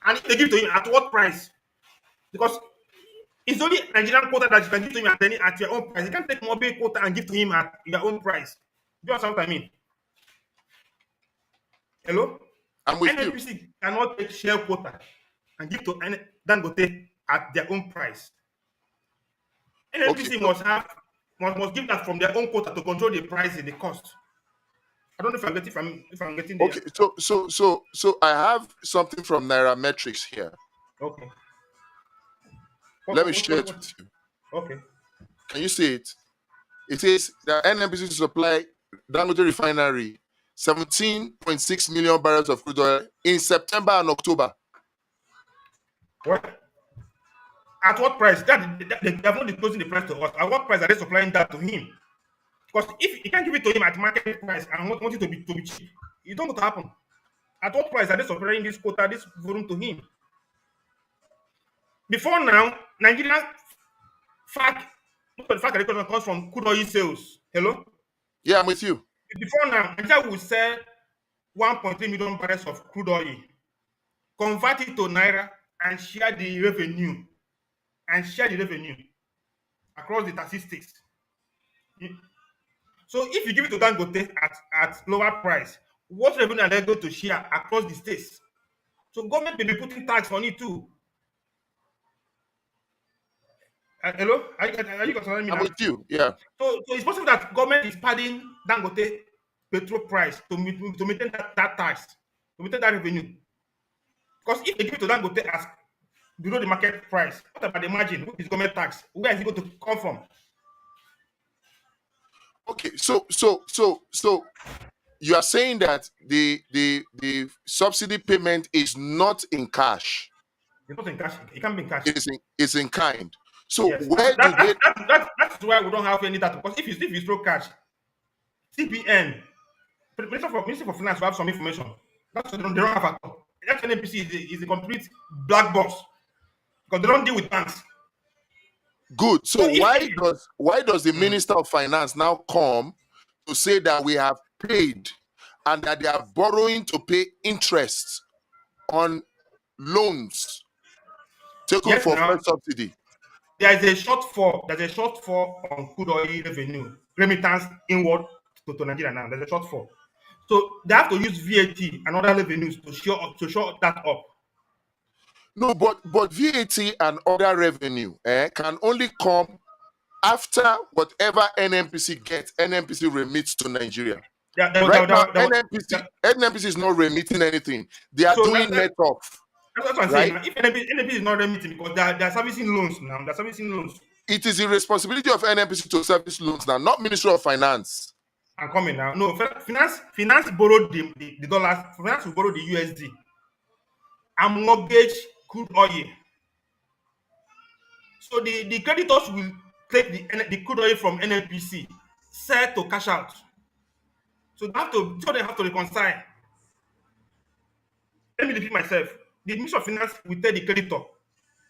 And if they give to him, at what price? Because it's only Nigerian quota that you can give to him at your own price. You can't take mobile quota and give to him at your own price. Do you understand what I mean? Hello? I'm with you. NNPC cannot take share quota and give to Dangote at their own price. NNPC must give that from their own quota to control the price and the cost. I don't know if I'm getting there. Okay, so I have something from Nairametrics here. Okay. Let me share it with you. Okay. Can you see it? It says that NNPC to supply Dangote refinery 17.6 million barrels of crude oil in September and October. What? At what price? They have not disclosing the price to us. At what price are they supplying that to him? Because if you can't give it to him at market price and want it to be cheap, it don't happen. At what price are they supplying this quota, this volume to him? Before now, Nigerian fact calculation comes from crude oil sales. Hello? Yeah, I'm with you. Before now, Nigeria will sell 1.3 million barrels of crude oil, convert it to Naira, and share the revenue. Across the 30 states. So if you give it to Dangote at lower price, what revenue are they going to share across the states? So government may be putting tax on it too. Hello? Are you considering me? I'm with you. Yeah. So it's possible that government is padding Dangote petrol price to maintain that tax, to maintain that revenue. Because if they give it to Dangote as below the market price, what about the margin? What is government tax? Where is it going to come from? Okay, so you are saying that the subsidy payment is not in cash. It's not in cash. It can't be in cash. It's in kind. So yes. where that's why we don't have any data. Because if you throw cash, CBN, Minister for Finance will have some information. That's what they don't have at all. That NNPC is a complete black box because they don't deal with banks. Good. So why does the Minister of Finance now come to say that we have paid and that they are borrowing to pay interest on loans taken for first subsidy? There is a shortfall. There's a shortfall on crude oil revenue remittance inward to Nigeria now. There's a shortfall. So they have to use VAT and other revenues to show that up. No, but VAT and other revenue can only come after whatever NNPC gets. NNPC remits to Nigeria. NNPC is not remitting anything. They are doing net off. That's what I'm saying. If NNPC is not remitting because they're servicing loans now. They're servicing loans. It is the responsibility of NNPC to service loans now, not Ministry of Finance. I'm coming now. No, finance borrowed the dollars. Finance will borrow the USD and mortgage crude oil. So the creditors will take the crude oil from NNPC, sell to cash out. So they have to reconcile. Let me repeat myself. The Ministry of Finance will tell the creditor,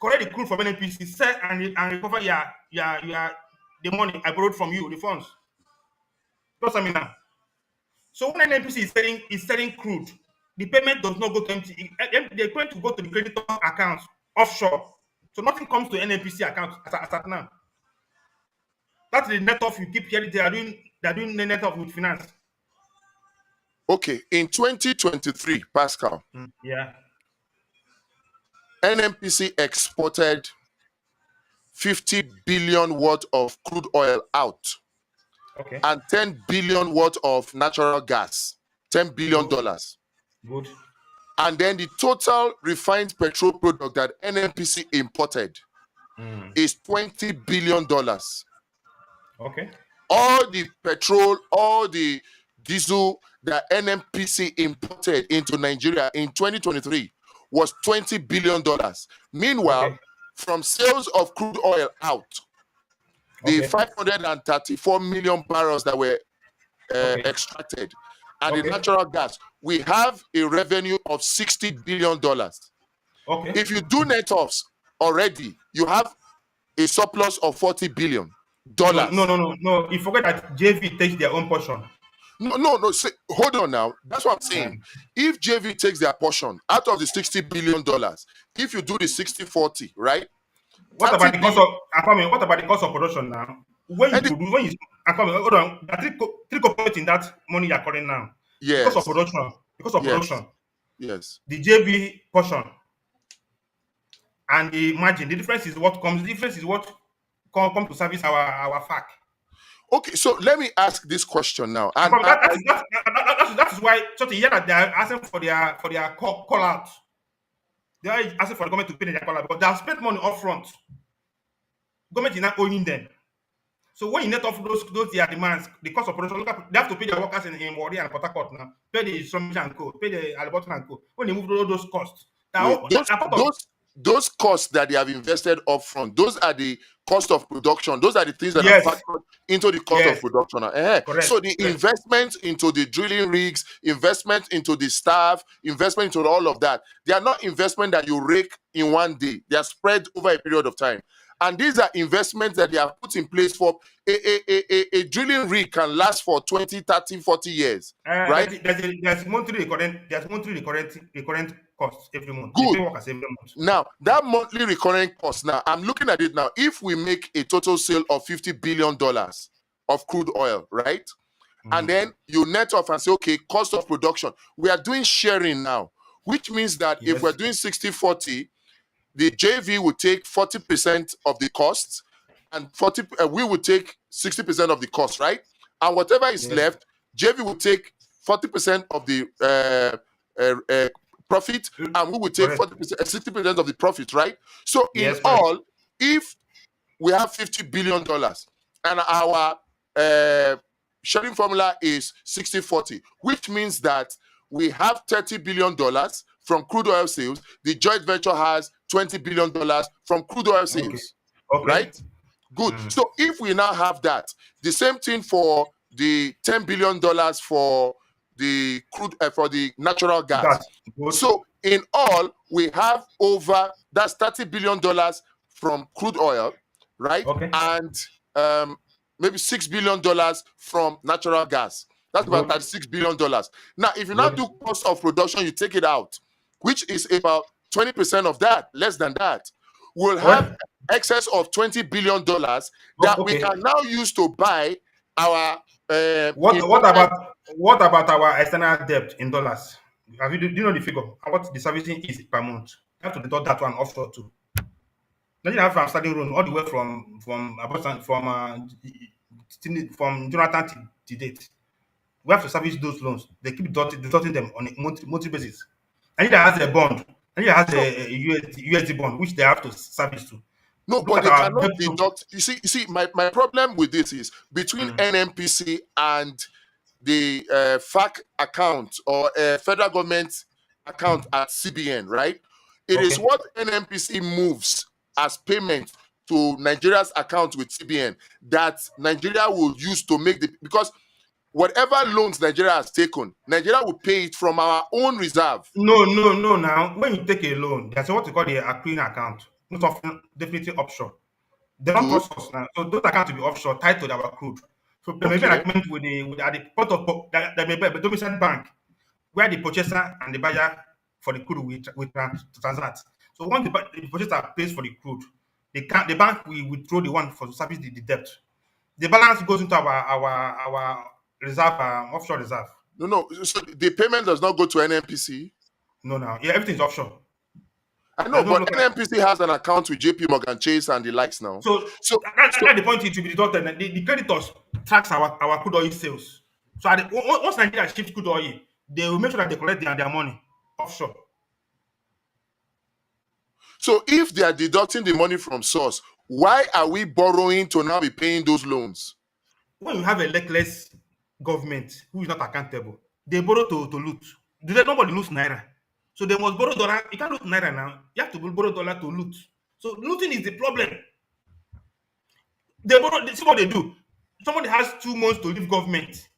collect the crude from NNPC, sell and recover the money I borrowed from you, the funds. That's what I mean now. So when NNPC is selling crude, the payment does not go to empty. They're going to go to the creditor account offshore. So nothing comes to NNPC account as at now. That's the net off you keep hearing. They're doing the net off with finance. Okay, in 2023, Pascal. Yeah. NNPC exported 50 billion worth of crude oil out. Okay. And 10 billion worth of natural gas. $10 billion. Good. And then the total refined petrol product that NNPC imported is $20 billion. Okay. All the petrol, all the diesel that NNPC imported into Nigeria in 2023 was $20 billion. Meanwhile, from sales of crude oil out, the 534 million barrels that were extracted, and the natural gas, we have a revenue of $60 billion. Okay. If you do net offs, already. You have a surplus of $40 billion. No. You forget that JV takes their own portion. No. Hold on now. That's what I'm saying. If JV takes their portion out of the $60 billion, if you do the 60-40, right? What 30 about the cost billion. of what about the cost of production now? When you And produce, when you hold on, there are three components in that money you're calling now. The cost of yes, production, the cost of yes, production, yes. the JV portion, and the margin. The difference is what comes. The difference is what come to service our FAC. Okay, so let me ask this question now. And And probably that is why such a year that they are asking for their call out. They are asking for the government to pay their call out because they have spent money upfront. Government is not owing them. So when you net off those their demands, the cost of production, look at, they have to pay their workers in Warri and Port Harcourt now, pay the Somja and Co, pay the Alberton and Co. When they move all those costs, wait, that are part of those costs that they have invested upfront, those are the cost of production. Those are the things that are yes, factored into the cost of yes, production. correct, So the correct. investment into the drilling rigs, investment into the staff, investment into all of that, they are not investment that you rake in one day. They are spread over a period of time. And these are investments that they have put in place for a drilling rig can last for 20, 30, 40 years, right? There's monthly recurrent costs every month. They Good. pay workers every month. Now, that monthly recurring cost, now, I'm looking at it now. If we make a total sale of $50 billion of crude oil, right? And then you net off and say, okay, cost of production. We are doing sharing now, which means that if we're Yes, doing 60-40, the JV will take 40% of the costs, and we will take 60% of the cost, right? And whatever is yes, left, JV will take 40% of the profit, and we will take correct. 40%, 60% of the profit, right? So in Yes, correct. all, if we have $50 billion and our sharing formula is 60-40, which means that we have $30 billion from crude oil sales. The joint venture has $20 billion from crude oil Okay, sales, okay. right? Good. So if we now have that, the same thing for the $10 billion for the crude for the natural gas. That's good. So in all, we have over that's $30 billion from crude oil, right? Okay, And maybe $6 billion from natural gas. That's about good, $36 billion. Now, if you now good. do cost of production, you take it out, which is about 20% of that, less than that. We'll have Well, excess of $20 billion that we okay. can now use to buy our What what important. about what about our external debt in dollars? Do you know the figure? And what the servicing is per month? You have to deduct that one offshore too. Then you have from starting loan all the way from Jonathan to date. We have to service those loans. They keep deducting them on a monthly basis. And it has a bond. And it has So a USD bond which they have to service to. no, Look but at they our cannot debt too. deduct. You see, my problem with this is between Mm. NNPC and the FAC account or federal government account at CBN, right? It is Okay. what NNPC moves as payment to Nigeria's account with CBN that Nigeria will use to make the because whatever loans Nigeria has taken, Nigeria will pay it from our own reserve. No. Now, when you take a loan, there's what we call the accruing account. Most often, definitely offshore. They don't Good. trust us now. So those accounts will be offshore, tied to our crude. So there may be an Okay. agreement with at the point of there may be a domicile bank where the purchaser and the buyer for the crude will transact. So once the purchaser pays for the crude, the bank will withdraw the one for to service the debt. The balance goes into our reserve, offshore reserve. No. So the payment does not go to NNPC. No, now, yeah, everything is offshore. I know, There's no but local. NNPC has an account with JP Morgan Chase and the likes now. So So, at the point it will be deducted. The creditors tax our crude oil sales. So once Nigeria ships crude oil, they will make sure that they collect their money offshore. so if they are deducting the money from source, why are we borrowing to now be paying those loans? When you have a luckless government who is not accountable, they borrow to loot. Nobody lose naira. So they must borrow dollar. You can't loot naira now. You have to borrow dollar to loot. So looting is the problem. They borrow. See what they do. Somebody has 2 months to leave government.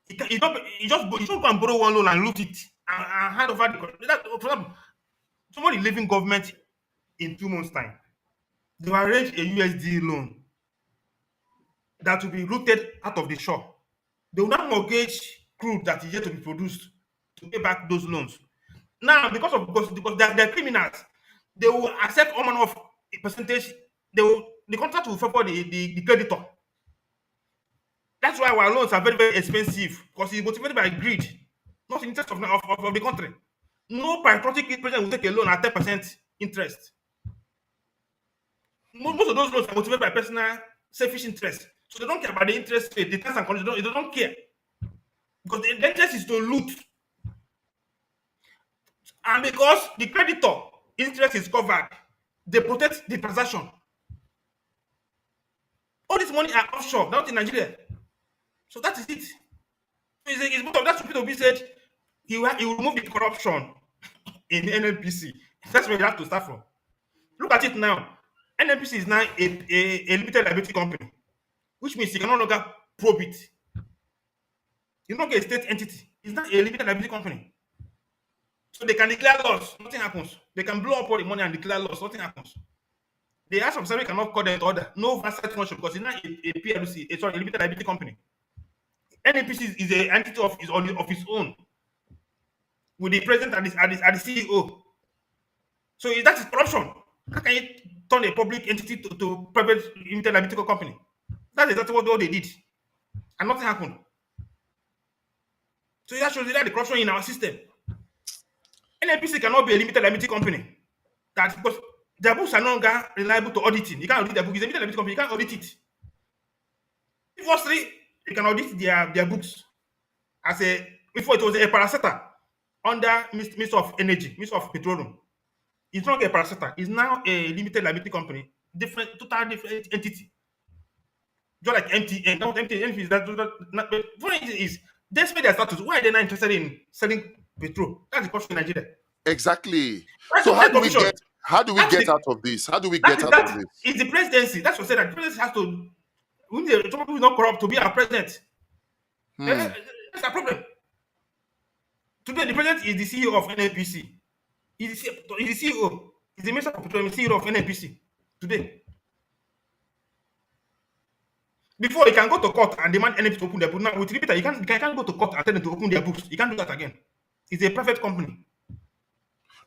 You don't go and borrow one loan and loot it and hand over the. For example, somebody leaving government in 2 months' time. they will arrange a USD loan that will be routed out of the shore. They will now mortgage crude that is yet to be produced to pay back those loans. Now, because they're criminals, they will accept all manner of percentage. The contract will favor the creditor. That's why our loans are very, very expensive, because it's motivated by greed, not in interest of the country. No patriotic president will take a loan at 10% interest. Most of those loans are motivated by personal selfish interest. So they don't care about the interest rate, the terms and conditions. They don't care. Because the interest is to loot. And because the creditor interest is covered, they protect the transaction. All this money are offshore, not in Nigeria. So that is it. It's both of that. P2B said he will remove the corruption in NNPC. That's where you have to start from. Look at it now. NNPC is now a limited liability company, which means you can no longer probe it. You don't get a state entity. It's not a limited liability company. So they can declare loss, nothing happens. They can blow up all the money and declare loss, nothing happens. The House of Civic cannot call them to order. No oversight function, because it's not a PLC, it's a limited liability company. NNPC is an entity of its own, with the president and the CEO. So that is corruption. How can you turn a public entity to private limited liability company? That is exactly what they did, and nothing happened. So that shows you that the corruption in our system. NNPC cannot be a limited liability company. That's because their books are no longer reliable to auditing. You can't audit their book. It's a limited liability company. You can't audit it. Firstly, you can audit their books as before it was a parastatal under Minister of Energy, Minister of Petroleum. It's not a parastatal. It's now a limited liability company, total different entity. Just like MTN. That MTN is that. Funny is, despite their status, why are they not interested in selling petrol? That's the question in Nigeria. Exactly. That's So the confusion. how do we That's get the out of this? How do we get out of that this? is the presidency. That's what I said. That the presidency has to. We need somebody who is not corrupt to be our president. Hmm. That's the problem. Today, the president is the CEO of NNPC. He's the CEO. He's the minister of petroleum, CEO of NNPC today. Before he can go to court and demand NNPC to open their books. Now with Repeater, you can't go to court and tell them to open their books. You can't do that again. It's a private company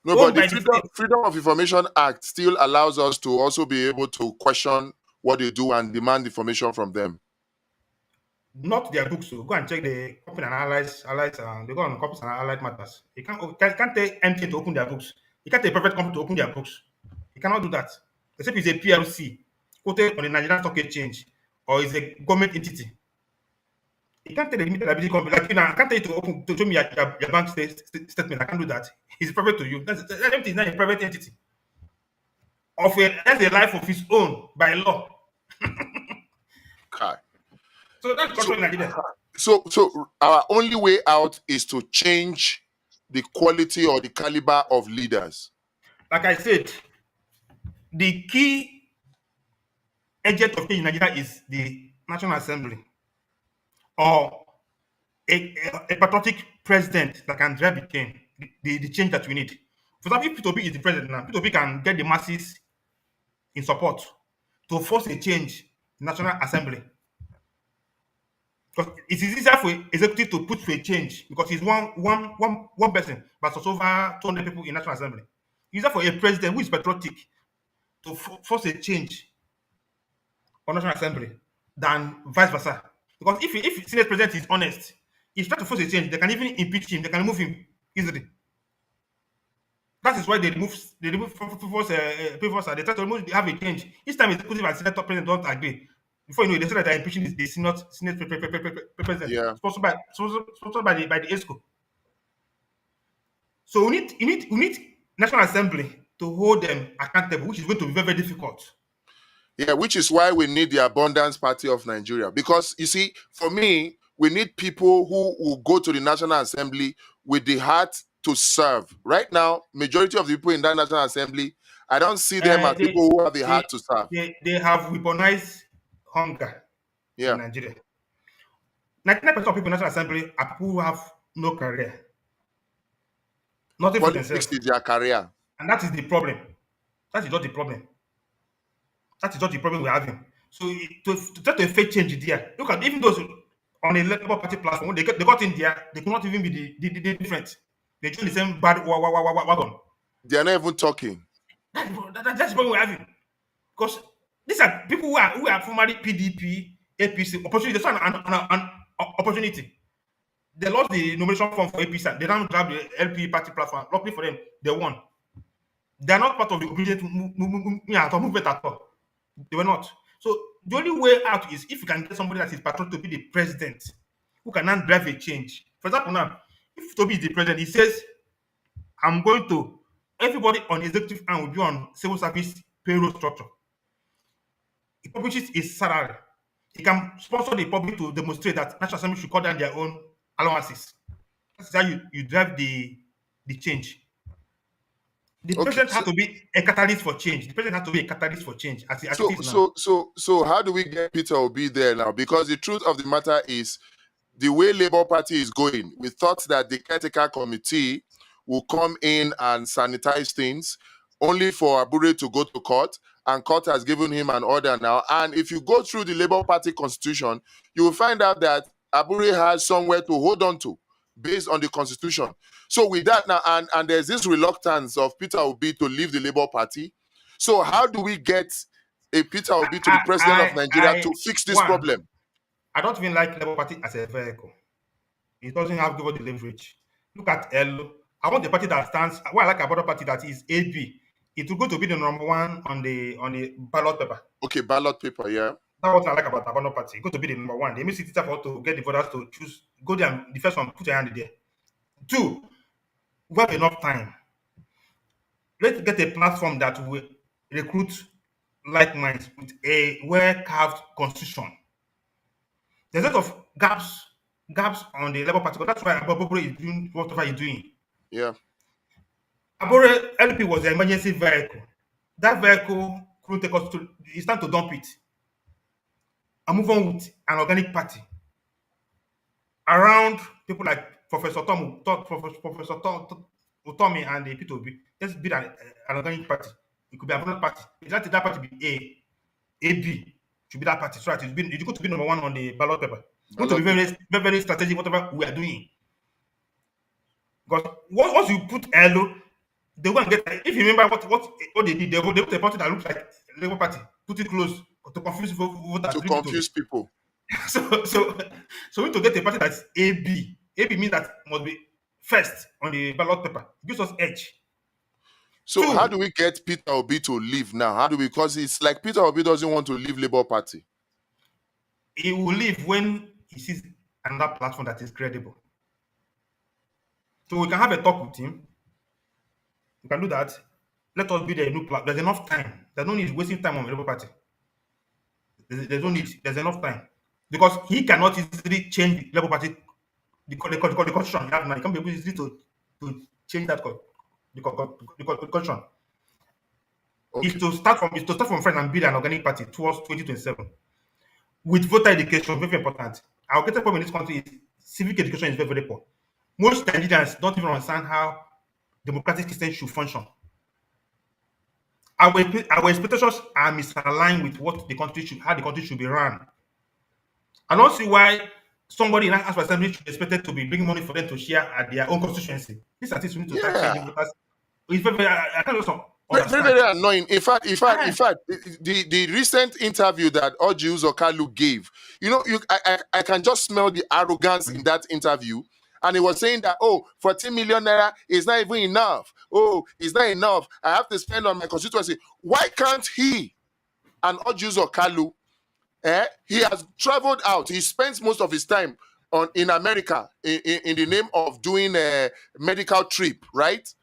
No, but owned the by the state. Freedom of Information Act still allows us to also be able to question what they do and demand information from them. Not their books. So go and check the company and analyze. They go on companies and analyze matters. You can't tell MTN to open their books. You can't tell a private company to open their books. You cannot do that. Except it's a PLC quoted on the Nigerian Stock Exchange or is a government entity. You can't tell the limited liability company, like, I can't tell you to show me your bank statement. I can't do that. It's private to you. That entity is not a private entity. That's a life of its own by law. Okay. So that's control in Nigeria. So our only way out is to change the quality or the caliber of leaders. Like I said, the key agent of change in Nigeria is the National Assembly or a patriotic president that can drive the change, the change that we need. For example, if P2B is the president now, P2B can get the masses in support to force a change in National Assembly. Because it is easier for executive to put for a change because it's one person, but it's over 200 people in National Assembly. It's easier for a president who is patriotic to force a change on National Assembly than vice versa. Because if Senate president is honest, if try to force a change, they can even impeach him, they can remove him easily. That is why they remove previous they try to remove, they have a change. Each time executive and Senate president don't agree. Before you know it, they say that they're impeaching the Senate president, Yeah. sponsored by the ESCO. So we need National Assembly to hold them accountable, which is going to be very, very difficult. Yeah, which is why we need the Abundance Party of Nigeria. Because you see, for me, we need people who will go to the National Assembly with the heart to serve. Right now, majority of the people in that National Assembly, I don't see them as They, people who have the they, heart to serve. they have weaponized hunger in Yeah. Nigeria. 99% of people in National Assembly are people who have no career, nothing for Politics themselves. is their career. And that is the problem. That is not the problem. That is what the problem we're having. So to try to effect change there, look at even those on the Labour Party platform, when they got in there, they could not even be the different. They join the same bad wagon. They are not even talking. That's the problem we're having. Because these are people who are formerly PDP, APC, opportunity. They saw an opportunity. They lost the nomination form for APC. They now grab the LP party platform. Luckily for them, they won. They are not part of the obedient movement at all. They were not. So the only way out is if you can get somebody that is patriotic to be the president, who can now drive a change. For example, now, if Toby is the president, he says, I'm going to, everybody on executive and will be on civil service payroll structure. He publishes his salary. He can sponsor the public to demonstrate that National Assembly should cut down their own allowances. That's how you drive the change. The Okay, president has to be a catalyst for change. The president has to be a catalyst for change as it so is now. so how do we get Peter Obi there now? Because the truth of the matter is, the way Labour Party is going, we thought that the caretaker committee will come in and sanitize things, only for Abure to go to court, and court has given him an order now. And if you go through the Labour Party constitution, you will find out that Abure has somewhere to hold on to based on the constitution. So with that now, and there's this reluctance of Peter Obi to leave the Labour Party. So how do we get a Peter Obi to the president of Nigeria to fix this problem? I don't even like Labour Party as a vehicle. It doesn't have given the leverage. Look at Elo. I want the party that stands. What I like about the party that is AB. It will go to be the number one on the ballot paper. Okay, ballot paper, yeah. That's what I like about the Abano party. It go to be the number one. They make it easier for to get the voters to choose. Go there. And the first one, put your hand there. Two, we have enough time. Let's get a platform that will recruit like minds with a well-carved constitution. There's a lot of gaps on the Labour Party, but that's why Abobore is doing whatever he's doing. Yeah. Abore LP was the emergency vehicle. That vehicle couldn't take us to. It's time to dump it and move on with an organic party around people like Professor Utomi and the P2B. Let's build an organic party. It could be a party. Let that party be A, B should be that party. So that it's going to be number one on the ballot paper. It's going to be very, very, very strategic, whatever we are doing. Because once you put Elo, they won't get. If you remember what they did, they put a party that looks like Labour Party, put it close to confuse voters. To confuse people. So we need to get a party that's AB. AB means that must be first on the ballot paper. It gives us edge. So how do we get Peter Obi to leave now? How do we? Because it's like Peter Obi doesn't want to leave Labour Party. He will leave when he sees another platform that is credible. So we can have a talk with him. We can do that. Let us build a new platform. There's enough time. There's no need wasting time on the Labour Party. There's no need. There's enough time. Because he cannot easily change the Labour Party, the constitution you have now. He can't be able easily to change that the constitution. Okay. Is to start from friends and build an organic party towards 2027 with voter education. Very important. Our greatest problem in this country is civic education is very, very poor. Most Nigerians don't even understand how democratic systems should function. Our expectations are misaligned with what the country should, how the country should be run. I don't see why somebody in House of Assembly should be expected to be bringing money for them to share at their own constituency. These are things we need to start changing voters. It's very, I can't also very, very annoying. In fact, the recent interview that Oji Uzokalu gave, I can just smell the arrogance in that interview. And he was saying that, 14 million naira is not even enough. Oh, it's not enough. I have to spend on my constituency. Why can't he and Oji Uzokalu, he has traveled out. He spends most of his time in America in the name of doing a medical trip, right?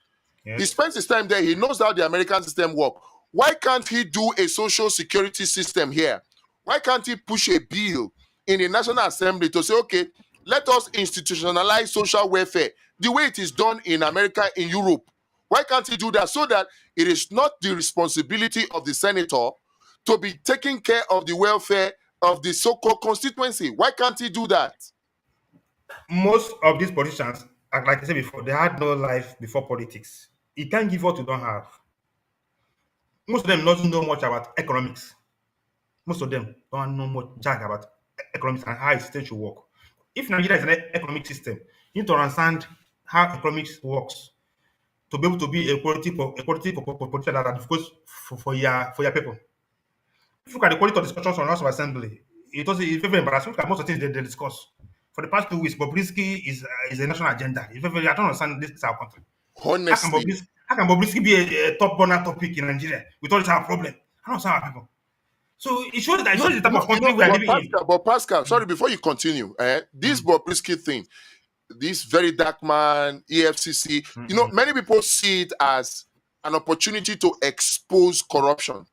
Yes. He spends his time there. He knows how the American system works. Why can't he do a social security system here? Why can't he push a bill in the National Assembly to say, okay, let us institutionalize social welfare the way it is done in America, in Europe? Why can't he do that so that it is not the responsibility of the senator to be taking care of the welfare of the so-called constituency? Why can't he do that? Most of these politicians, like I said before, they had no life before politics. You can't give what you don't have. Most of them don't know much about economics. Most of them don't know much jack about economics and how a system should work. If Nigeria is an economic system, you need to understand how economics works to be able to be a quality politician that advocates for your people. If you look at the quality of discussions on House of Assembly, it's very embarrassing. Look at most of the things they discuss. For the past 2 weeks, Bobrisky is a national agenda. I don't understand this is our country. Honestly, How can Bobrisky be a top burner topic in Nigeria with all this our problem? I don't understand our people. So it shows the type of country we are living in. But Pascal, sorry, before you continue, this Mm, Bobrisky thing, this very dark man, EFCC, mm. many people see it as an opportunity to expose corruption.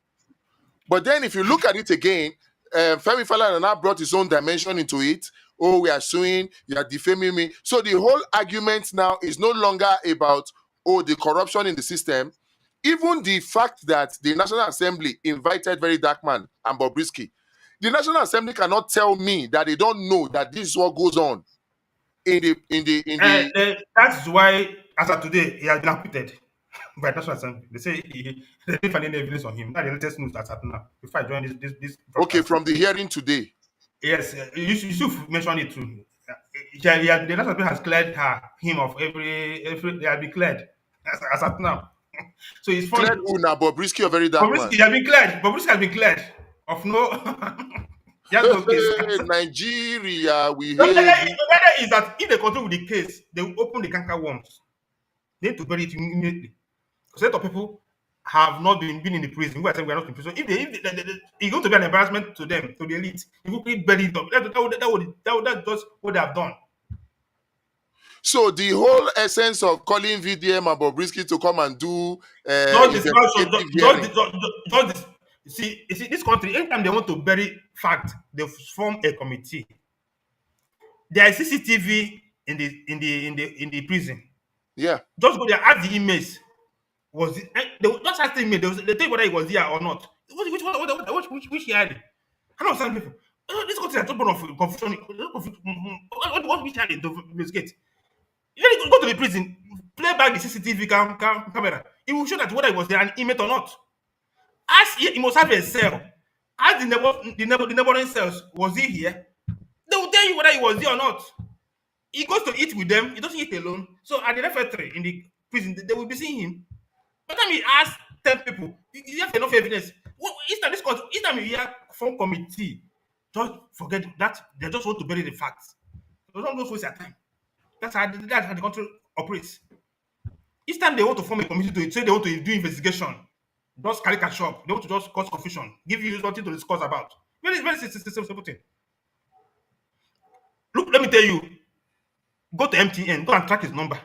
But then if you look at it again, Femi Falana now brought his own dimension into it. Oh, we are suing, you are defaming me. So the whole argument now is no longer about, oh, the corruption in the system. Even the fact that the National Assembly invited very dark man and Bobrisky, the National Assembly cannot tell me that they don't know that this is what goes on in the. That's why, as of today, he has been acquitted by National Assembly. They say they didn't find any evidence on him. That's the latest news that's happening now. Before I join this Okay, broadcast. from the hearing today. Yes, Yusuf mentioned it too. The National Assembly has cleared him of every. They have been cleared as at now. So it's funny. Cleared who now, Bobrisky or very dark man? Bobrisky has been cleared. Bobrisky has been cleared of no. He has no case. Nigeria, we The hail matter you. is that if they continue with the case, they will open the canker worms. They need to bury it immediately. A set of people have not been in the prison. We are saying we are not in prison. It's going to be an embarrassment to them, to the elite. If you quickly bury it up, that's just what they have done. So the whole essence of calling VDM and Bobrisky to come and do Just discussion, investigative hearing. just this. You see, this country, anytime they want to bury fact, they form a committee. There is CCTV in the prison. Yeah. Just go there, ask the inmates. They will just ask the inmate. They tell you whether he was there or not. Which hearing? I don't understand people. This country is a total of confusion. What which hearing to investigate? You go to the prison, play back the CCTV camera. It will show that whether he was there an inmate or not. Ask he must have a cell. Ask the neighboring cells, was he here? They will tell you whether he was there or not. He goes to eat with them. He doesn't eat alone. So at the refectory in the prison, they will be seeing him. By the time he ask 10 people, you have enough evidence. Each time you hear from committee, just forget that they just want to bury the facts. They don't waste their time. That's how the country operates. Each time they want to form a committee to say they want to do investigation, just caricature up. They want to just cause confusion, give you something to discuss about. Very simple thing. Look, let me tell you. Go to MTN, go and track his number.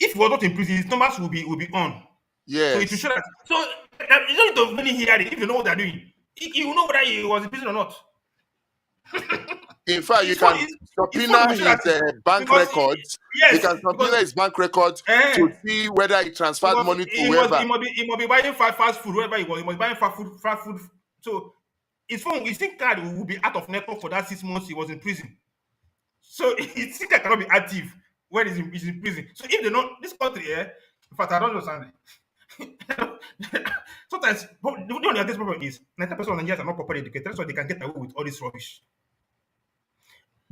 If he was not in prison, his numbers will be on. So it will Yes. show that. So you don't need to really hear it if you know what they're doing. You know whether he was in prison or not. In fact, you It's fun. can It's fun subpoena to show his that bank because records. You yes, can subpoena because his bank records eh, to see whether he transferred because money to whoever. he must be buying fast food wherever he was. He must be buying fast food. So his SIM card will be out of network for that 6 months he was in prison. So his SIM card cannot be active when he's in prison. So if they know this country, in fact, I don't understand it. Sometimes, the biggest problem is 90% of Nigerians are not properly educated. That's why they can get away with all this rubbish.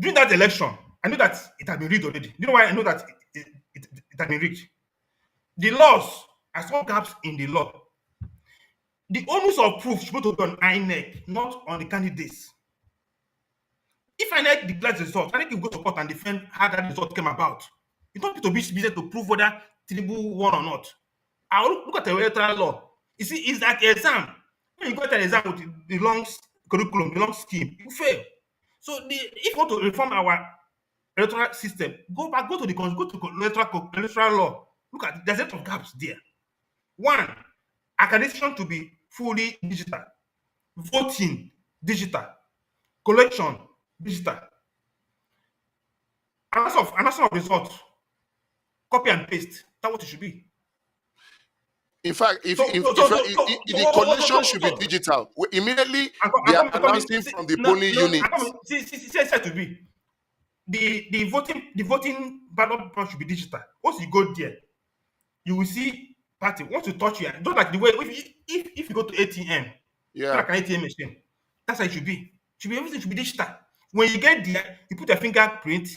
During that election, I know that it had been rigged already. You know why I know that it had been rigged? The laws, I saw gaps in the law. The onus of proof should be on INEC, not on the candidates. If INEC declares the result, INEC will go to court and defend how that result came about. You don't need to be business to prove whether Tinubu won or not. I look at the electoral law. You see, it's like an exam. When you go to an exam with the long curriculum, the long scheme, you fail. So if you want to reform our electoral system, go to electoral law. Look at there's a lot of gaps there. One, accreditation to be fully digital, voting digital, collection digital, announcement of results, copy and paste. That's what it should be. In fact, if So, if, so, if, so, so, if, so, if the so, collation so, should be so, digital, immediately they are I'm coming. announcing See, from the no, polling no, unit. I'm coming. See, to be the voting ballot paper should be digital. Once you go there, you will see party. Once you touch here, just like the way if you go to ATM, Yeah. Like an ATM machine. That's how it should be. Should be everything should be digital. When you get there, you put your fingerprint.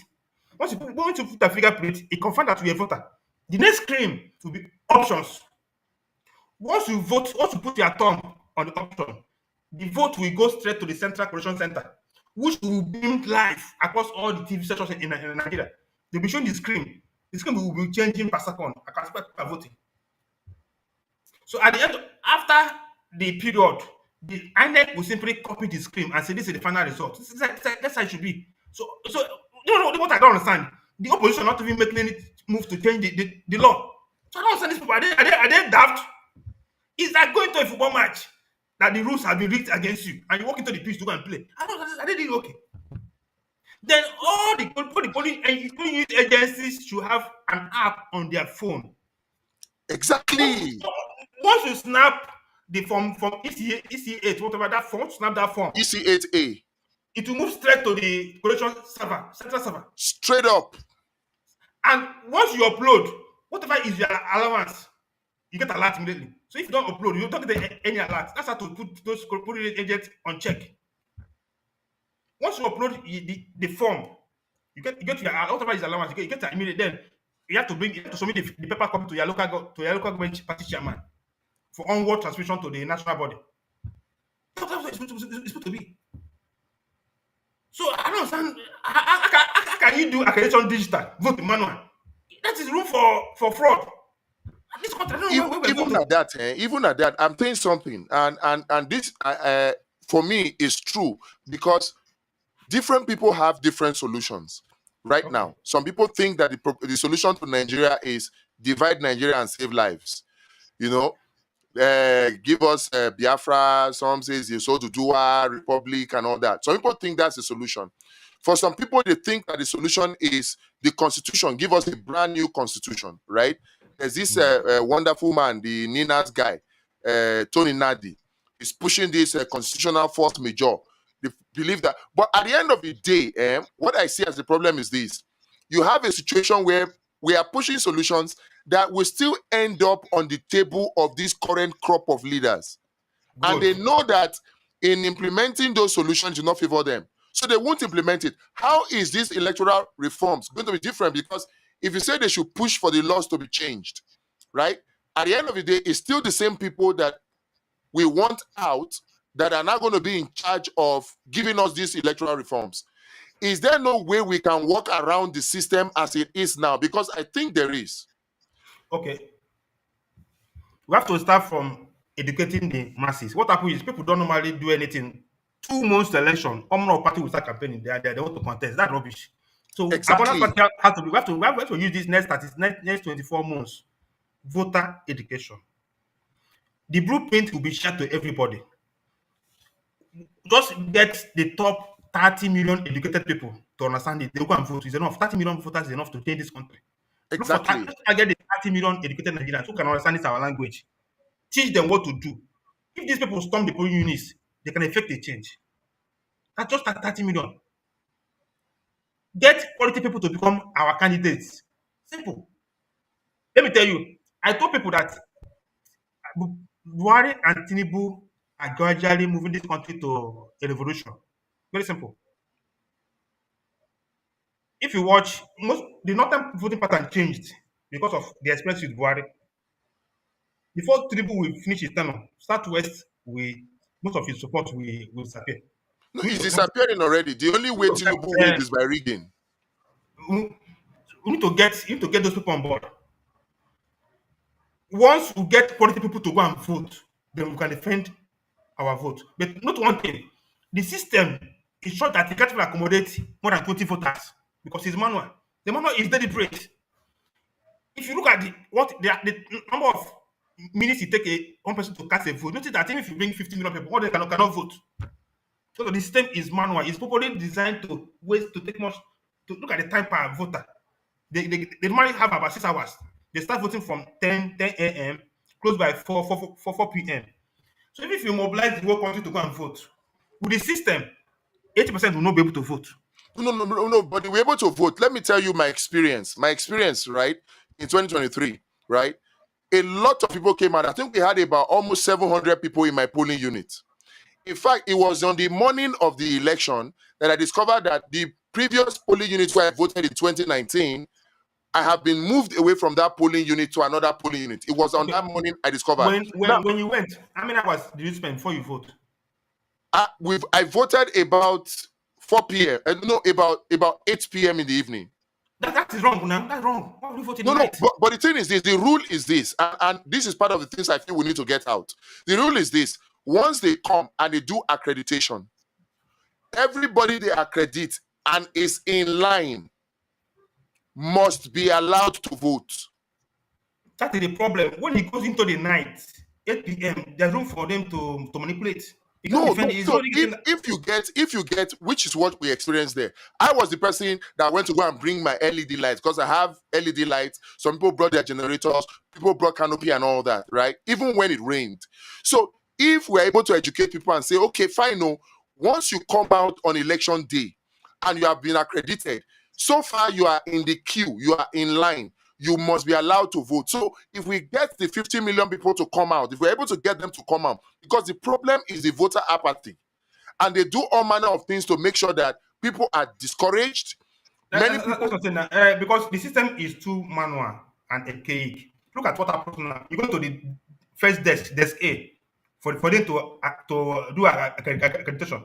Once you put a fingerprint, it confirms that you're a voter. The next screen will be options. Once you vote, once you put your thumb on the option, the vote will go straight to the Central Collection Center, which will beam live across all the TV stations in Nigeria. They'll be showing the screen. The screen will be changing per second as people are voting. So at the end, after the period, the INEC will simply copy the screen and say this is the final result. That's how it should be. So what I don't understand. The opposition not even making any move to change the law. So I don't understand these people. Are they daft? It's like going to a football match that the rules have been rigged against you and you walk into the pitch to go and play. I don't understand. Are they doing okay? Then all the polling agencies should have an app on their phone. Exactly. Once you snap the form from EC8, whatever that form, snap that form, EC8A. it will move straight to the collection server, central server. Straight up. And once you upload, whatever is your allowance, you get alert immediately. So if you don't upload, you don't get any alert. That's how to put those polling agents on check. Once you upload the form, you get your whatever is allowance, you get immediately. Then you have to submit the paper copy to your local government party chairman for onward transmission to the national body. That's what it's supposed to be. So I don't understand. How can you do accreditation digital, vote manual? That is room for fraud. This country, I don't know where we're Even going at that, even at that, I'm saying something, and this for me is true because different people have different solutions right now. Some people think that the solution to Nigeria is divide Nigeria and save lives. You know, give us Biafra. Some says you so to do a republic and all that. Some people think that's the solution. For some people, they think that the solution is the constitution. Give us a brand new constitution, right? There's this wonderful man, the Nina's guy, Tony Nadi, is pushing this constitutional force major. They believe that. But at the end of the day, what I see as the problem is this. You have a situation where we are pushing solutions that will still end up on the table of this current crop of leaders. Good. And they know that in implementing those solutions, do not favor them. So they won't implement it. How is this electoral reforms going to be different? Because if you say they should push for the laws to be changed, right? At the end of the day, it's still the same people that we want out that are now going to be in charge of giving us these electoral reforms. Is there no way we can work around the system as it is now? Because I think there is. Okay. We have to start from educating the masses. What happens is people don't normally do anything. 2 months to election, Omno party will start campaigning. They want to contest. That's rubbish. So Exactly. Abundant party has to be. We have to use this next 24 months. Voter education. The blueprint will be shared to everybody. Just get the top 30 million educated people to understand it. They will go and vote. It's enough. 30 million voters is enough to change this country. Exactly. Let's target the 30 million educated Nigerians who can understand this our language. Teach them what to do. If these people storm the polling units, they can effect a change. That's just at 30 million. Get quality people to become our candidates. Simple. Let me tell you, I told people that Buhari and Tinubu are gradually moving this country to a revolution. Very simple. If you watch, the northern voting pattern changed because of the experience with Buhari. Before Tinubu will finish his tenure, Southwest most of his support will disappear. No, it's disappearing already. The only way Tinubu wins is by rigging. We need to get those people on board. Once we get quality people to go and vote, then we can defend our vote. But not one thing. The system is sure that it can't even accommodate more than 20 voters because it's manual. The manual is deliberate. If you look at the number of minutes it takes one person to cast a vote, notice that even if you bring 50 million people, all they cannot vote. So the system is manual. It's properly designed to take much to look at the time per voter. They normally have about 6 hours. They start voting from 10 a.m. close by 4 p.m. So if you mobilize the whole country to go and vote, with the system, 80% will not be able to vote. No, but they were able to vote. Let me tell you my experience. My experience, right, in 2023, right? A lot of people came out. I think we had about almost 700 people in my polling unit. In fact, it was on the morning of the election that I discovered that the previous polling unit where I voted in 2019, I have been moved away from that polling unit to another polling unit. It was on Okay. that morning I discovered. When Now, when when you went, how many hours did you spend before you vote? I voted about 4 p.m. No, about 8 p.m. in the evening. That is wrong now. That's wrong. Why would you vote in the No, night? but the thing is this: the rule is this, and this is part of the things I feel we need to get out. The rule is this: once they come and they do accreditation, everybody they accredit and is in line must be allowed to vote. That is the problem. When it goes into the night, 8 p.m., there's room for them to manipulate. You can't No, defend no. it. It's So already getting if you get, which is what we experienced there. I was the person that went to go and bring my LED lights because I have LED lights. Some people brought their generators, people brought canopy and all that, right? Even when it rained. So if we're able to educate people and say, okay, fine, no, once you come out on election day and you have been accredited, so far you are in the queue, you are in line. You must be allowed to vote. So if we get the 50 million people to come out, if we're able to get them to come out, because the problem is the voter apathy, and they do all manner of things to make sure that people are discouraged. Many that's people, what I'm saying now. Because the system is too manual and archaic. Look at what happens now. You go to the first desk A, for them to do accreditation.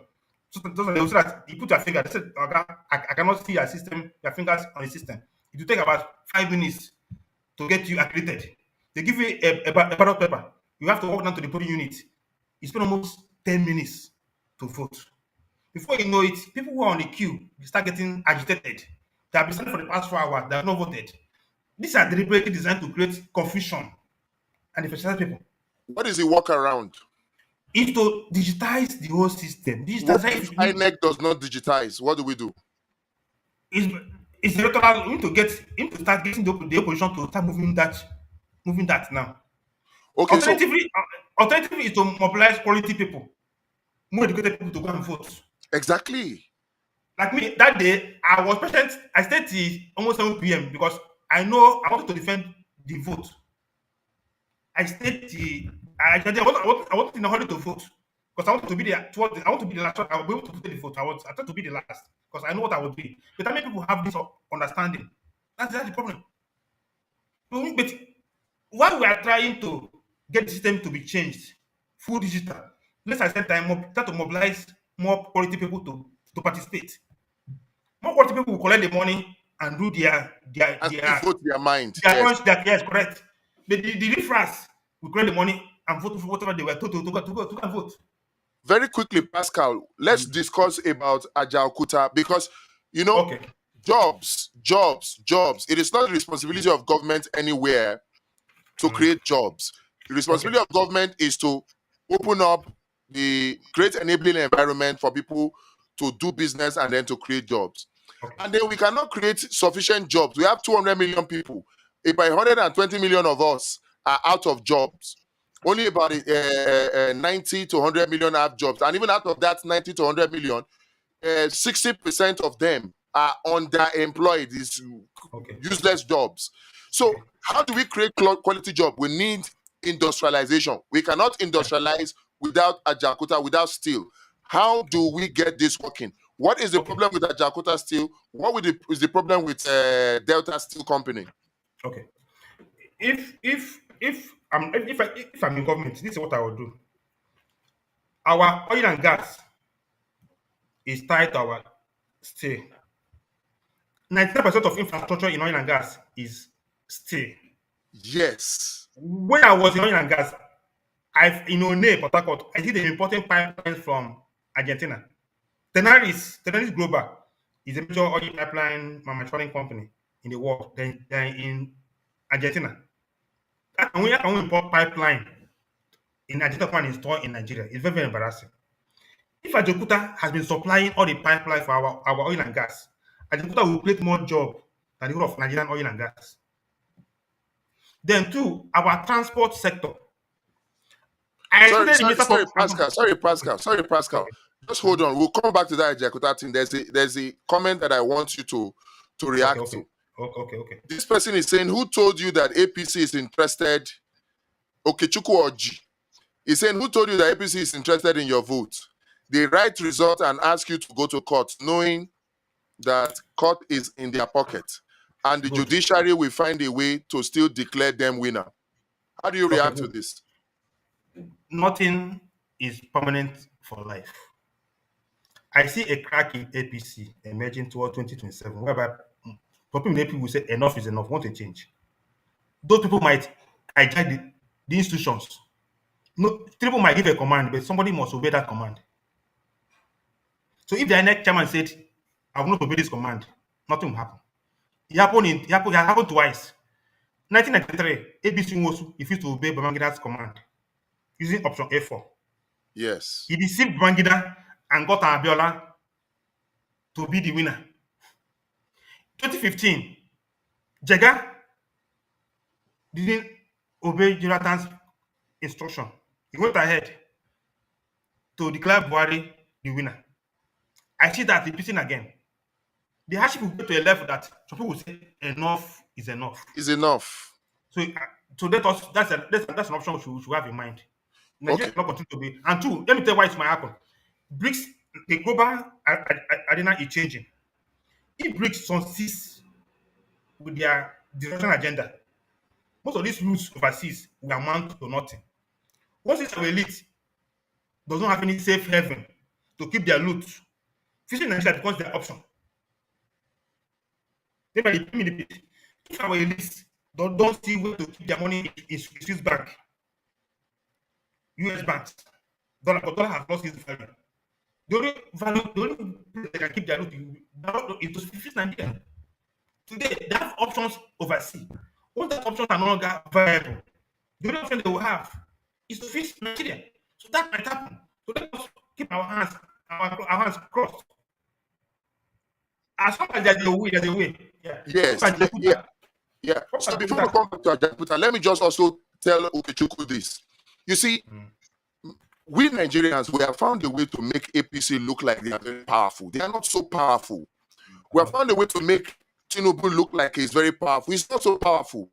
So they will say that you put your finger. They said, "Okay, I cannot see your fingers on the system. It will take about 5 minutes to get you accredited. They give you a ballot paper. You have to walk down to the polling unit. You spend almost 10 minutes to vote. Before you know it, people who are on the queue they start getting agitated. They have been standing for the past 4 hours. They have not voted. These are deliberately designed to create confusion and differentiate people. what is the workaround? Is to digitize the whole system. What if Digitize INEC does not digitize? What do we do? is is electoral. We need to start getting the opposition to start moving that now. Okay, so Alternatively is to mobilize quality people, more educated people to go and vote. exactly. Like me, that day, I was patient. I stayed till almost 7 p.m. because I know I wanted to defend the vote. I stayed till I wanted in a hurry to vote because I wanted to be there. I want to be the last one. I will be able to put in the vote. I tried to be the last because I know what I would be. But I many people have this understanding. That's the problem. But while we are trying to get the system to be changed, full digital, let's spend time try to mobilize more quality people to participate. More quality people will collect the money and do And still vote their mind. their Yes. own yes, correct. But the difference will collect the money and vote for whatever they were told to go and vote. Very quickly, Pascal, let's discuss about Ajaokuta because you know Okay. jobs. It is not the responsibility of government anywhere to create jobs. The Okay. responsibility of government is to open up the great enabling environment for people to do business and then to create jobs. Okay. And then we cannot create sufficient jobs. We have 200 million people. About 120 million of us are out of jobs. Only about 90 to 100 million have jobs. And even out of that 90 to 100 million, 60% of them are underemployed, these Okay. useless jobs. So, Okay. how do we create quality job? We need industrialization. We cannot industrialize without Ajakuta, without steel. How do we get this working? What is the Okay. problem with Ajakuta Steel? What is the problem with Delta Steel Company? Okay. If I'm in government, this is what I will do. Our oil and gas is tied to our steel. 99% of infrastructure in oil and gas is steel. Yes. When I was in oil and gas, in One, Port Harcourt, I did an important pipeline from Argentina. Tenaris Global is a major oil pipeline manufacturing company in the world. They're in Argentina. And we can import pipeline in Argentina and install in Nigeria. It's very, very embarrassing. If Ajakuta has been supplying all the pipeline for our oil and gas, Ajakuta will create more job than the whole of Nigerian oil and gas. Then, two, our transport sector. I Sorry, included the sorry, Minister sorry, for Pascal. Sorry, Pascal. Sorry, Pascal. okay, Just hold on. We'll come back to that Ajakuta thing. There's a comment that I want you to okay, react okay, to. okay. This person is saying, who told you that APC is interested? Okechukwu Oji. He's saying, who told you that APC is interested in your vote? They write result and ask you to go to court, knowing that court is in their pocket, and the Good. judiciary will find a way to still declare them winner. How do you Okay, react to good. this? Nothing is permanent for life. I see a crack in APC emerging toward 2027, whereby some people in APC will say enough is enough, want a change. Those people might hijack the institutions. No, people might give a command, but somebody must obey that command. So if the INEC chairman said, I will not obey this command, nothing will happen. It happened twice. 1993, ABC Nwosu refused to obey Babangida's command using option A4. Yes. He deceived Babangida and got Abiola to be the winner. 2015, Jega didn't obey Jonathan's instruction. He went ahead to declare Buhari the winner. I see that repeating again. The hardship will go to a level that some people will say enough is enough. Is enough. So that's an option we should have in mind. Nigeria Okay. cannot continue to be. And two, let me tell you why it might happen. BRICS, the global arena is changing. If BRICS succeeds with their disruption agenda, most of these rules overseas will amount to nothing. Once it's our elite does not have any safe haven to keep their loot, fishing in Nigeria becomes their option. If our elites don't see where to keep their money in Swiss bank, US banks, dollar has lost its value. The only place they can keep their loot is to fit Nigeria. Today, they have options overseas. Once that options are no longer viable, the only option they will have is to fix Nigeria. So that might happen. So let us keep our hands crossed. As long as there's a way, there's a way. Yeah. Yes. Yeah. So before we come back to Ajaputa, let me just also tell Okechukwu this. You see, we Nigerians, we have found a way to make APC look like they are very powerful. They are not so powerful. We have found a way to make Tinubu look like he's very powerful. He's not so powerful.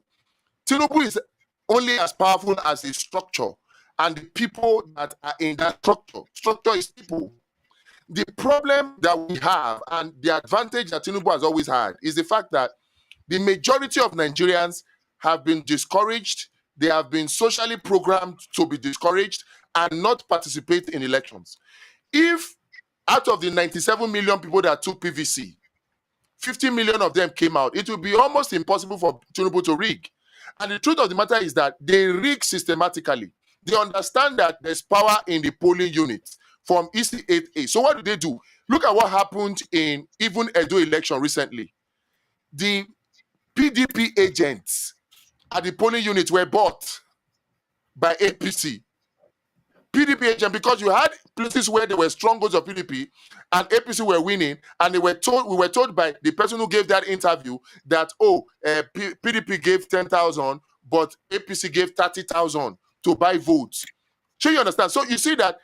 Tinubu is only as powerful as the structure and the people that are in that structure. Structure is people. The problem that we have and the advantage that Tinubu has always had is the fact that the majority of Nigerians have been discouraged. They have been socially programmed to be discouraged and not participate in elections. If out of the 97 million people that took PVC, 50 million of them came out, it will be almost impossible for Tinubu to rig. And the truth of the matter is that they rig systematically. They understand that there's power in the polling units from EC8A. So what do? Look at what happened in even Edo election recently. The PDP agents at the polling units were bought by APC. PDP agent, because you had places where there were strongholds of PDP and APC were winning, and we were told by the person who gave that interview that PDP gave 10,000, but APC gave 30,000 to buy votes. So you understand? So you see that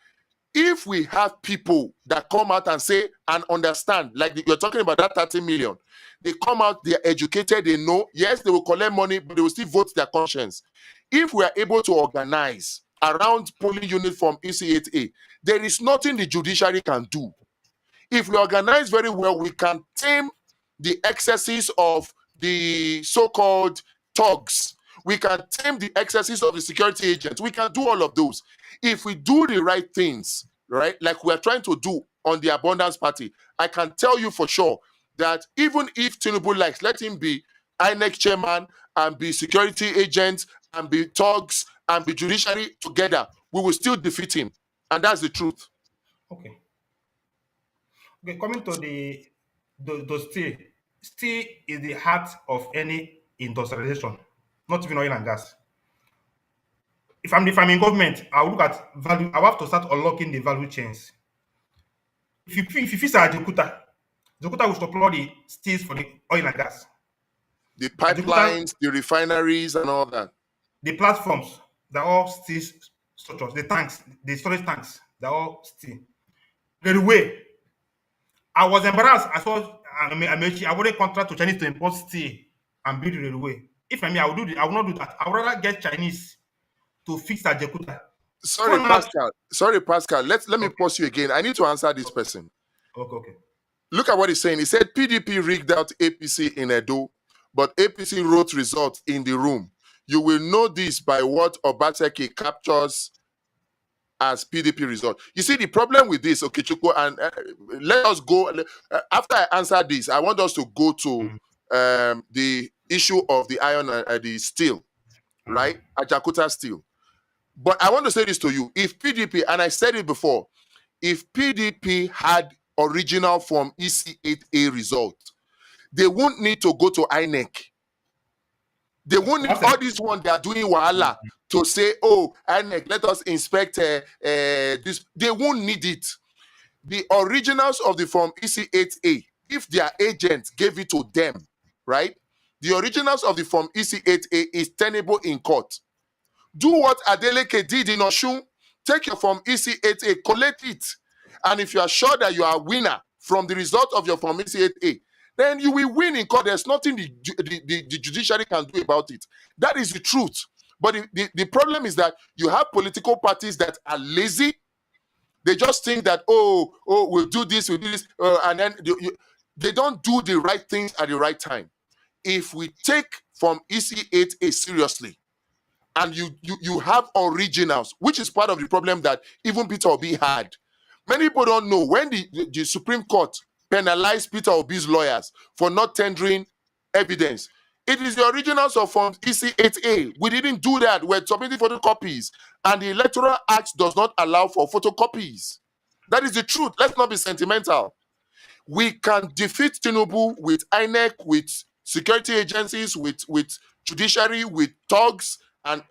if we have people that come out and say and understand, like you're talking about that 30 million, they come out, they're educated, they know, yes, they will collect money, but they will still vote their conscience. If we are able to organize around polling unit from EC8A, there is nothing the judiciary can do. If we organize very well, we can tame the excesses of the so-called thugs. We can tame the excesses of the security agents. We can do all of those. If we do the right things, right, like we're trying to do on the Abundance Party, I can tell you for sure that even if Tinubu likes, let him be INEC chairman and be security agents and be thugs and be judiciary together, we will still defeat him. And that's the truth. Okay, coming to the steel is the heart of any industrialization, not even oil and gas. If I'm in government, I'll look at value. I have to start unlocking the value chains. If you fix Ajakuta will supply the steels for the oil and gas. The pipelines, the refineries, and all that. The platforms, they're all steel structures. The tanks, the storage tanks, they're all steel. The way I was embarrassed. I saw I wanted contract to Chinese to import steel and build the railway. If I will not do that. I would rather get Chinese to fix Ajakuta For Sorry, now, Pascal. Sorry, Pascal. Let me okay, pause you again. I need to answer this person. okay, okay. Look at what he's saying. He said PDP rigged out APC in Edo, but APC wrote results in the room. You will know this by what Obaseki captures as PDP result. You see, the problem with this, Okechukwu, and let us go. After I answer this, I want us to go to Mm, the issue of the iron and the steel, mm, right? Ajakuta steel. But I want to say this to you. If PDP, and I said it before, if PDP had original Form EC8A result, they won't need to go to INEC. They won't need Once all this one they are doing wahala to say, oh, INEC, let us inspect this. They won't need it. The originals of the Form EC8A, if their agent gave it to them, right? The originals of the Form EC8A is tenable in court. Do what Adeleke did in Oshun. Take your Form EC8A, collect it. And if you are sure that you are a winner from the result of your Form EC8A, then you will win in court. There's nothing the judiciary can do about it. That is the truth. But the problem is that you have political parties that are lazy. They just think that, we'll do this, and then they don't do the right things at the right time. If we take Form EC8A seriously, and you have originals, which is part of the problem that even Peter Obi had. Many people don't know when the Supreme Court penalized Peter Obi's lawyers for not tendering evidence. It is the originals of Form EC8A. We didn't do that. We're submitting photocopies, and the Electoral Act does not allow for photocopies. That is the truth. Let's not be sentimental. We can defeat Tinubu with INEC, with security agencies, with judiciary, with thugs, and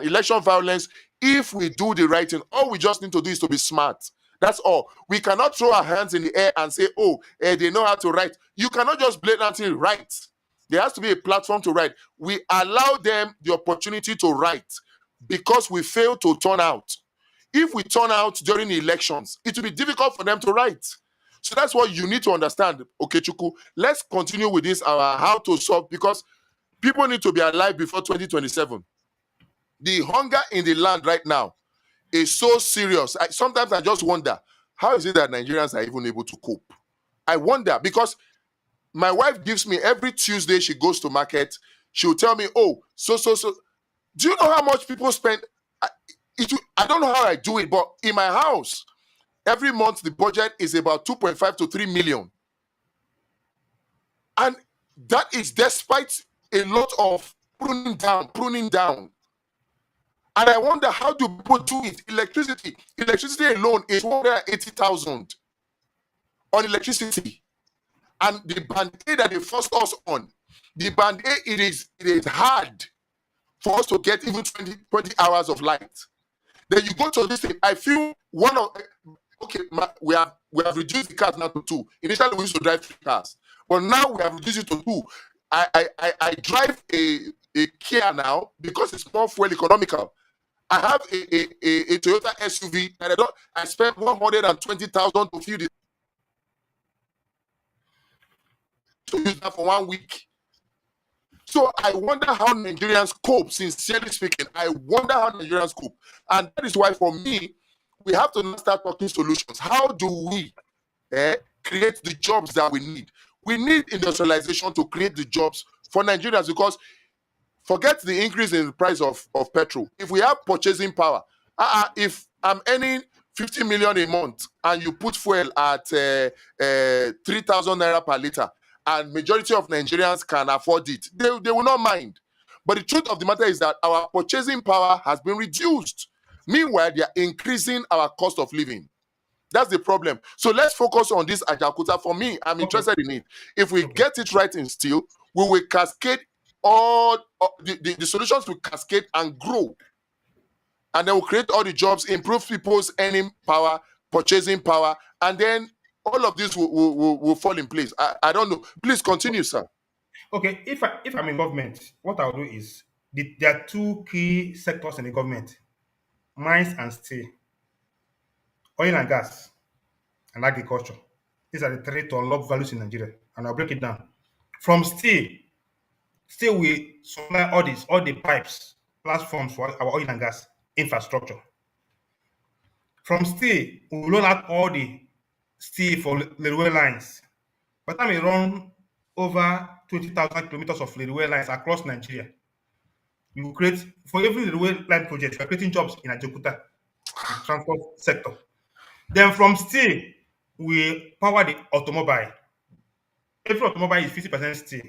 election violence if we do the right thing. All we just need to do is to be smart. That's all. We cannot throw our hands in the air and say, they know how to write. You cannot just blatantly write. There has to be a platform to write. We allow them the opportunity to write because we fail to turn out. If we turn out during the elections, it will be difficult for them to write. So that's what you need to understand, Okechukwu. Let's continue with this, how to solve, because people need to be alive before 2027. The hunger in the land right now is so serious. Sometimes I just wonder, how is it that Nigerians are even able to cope? I wonder, because my wife gives me every Tuesday she goes to market, she'll tell me, so. Do you know how much people spend? I don't know how I do it, but in my house, every month the budget is about 2.5 to 3 million. And that is despite a lot of pruning down. And I wonder, how do people do it? Electricity alone is 180,000 on electricity. And the band A that they forced us on, the band A, it is hard for us to get even 20 hours of light. Then you go to this thing. I feel we have reduced the cars now to 2. Initially we used to drive 3 cars, but now we have reduced it to 2. I drive a Kia now because it's more fuel economical. I have a Toyota SUV that I spent 120,000 to fuel it, to use that for 1 week. So I wonder how Nigerians cope, sincerely speaking. I wonder how Nigerians cope. And that is why, for me, we have to start talking solutions. How do we create the jobs that we need? We need industrialization to create the jobs for Nigerians, because forget the increase in the price of petrol. If we have purchasing power, if I'm earning 50 million a month and you put fuel at 3,000 naira per liter, and majority of Nigerians can afford it, they will not mind. But the truth of the matter is that our purchasing power has been reduced. Meanwhile, they are increasing our cost of living. That's the problem. So let's focus on this Ajakuta. For me, I'm interested in it. If we get it right in steel, we will cascade all the solutions will cascade and grow. And then we'll create all the jobs, improve people's earning power, purchasing power, and then all of this will fall in place. I don't know. Please continue, sir. Okay, if I'm in government, what I'll do is there are 2 key sectors in the government: mines and steel, oil and gas, and agriculture. These are the 3 to unlock values in Nigeria, and I'll break it down. From steel we supply all the pipes, platforms for our oil and gas infrastructure. From steel, we will roll out all the steel for railway lines. By the time we run over 20,000 kilometers of railway lines across Nigeria, you will create, for every railway line project, you are creating jobs in Ajaokuta, in the transport sector. Then from steel, we power the automobile. Every automobile is 50% steel,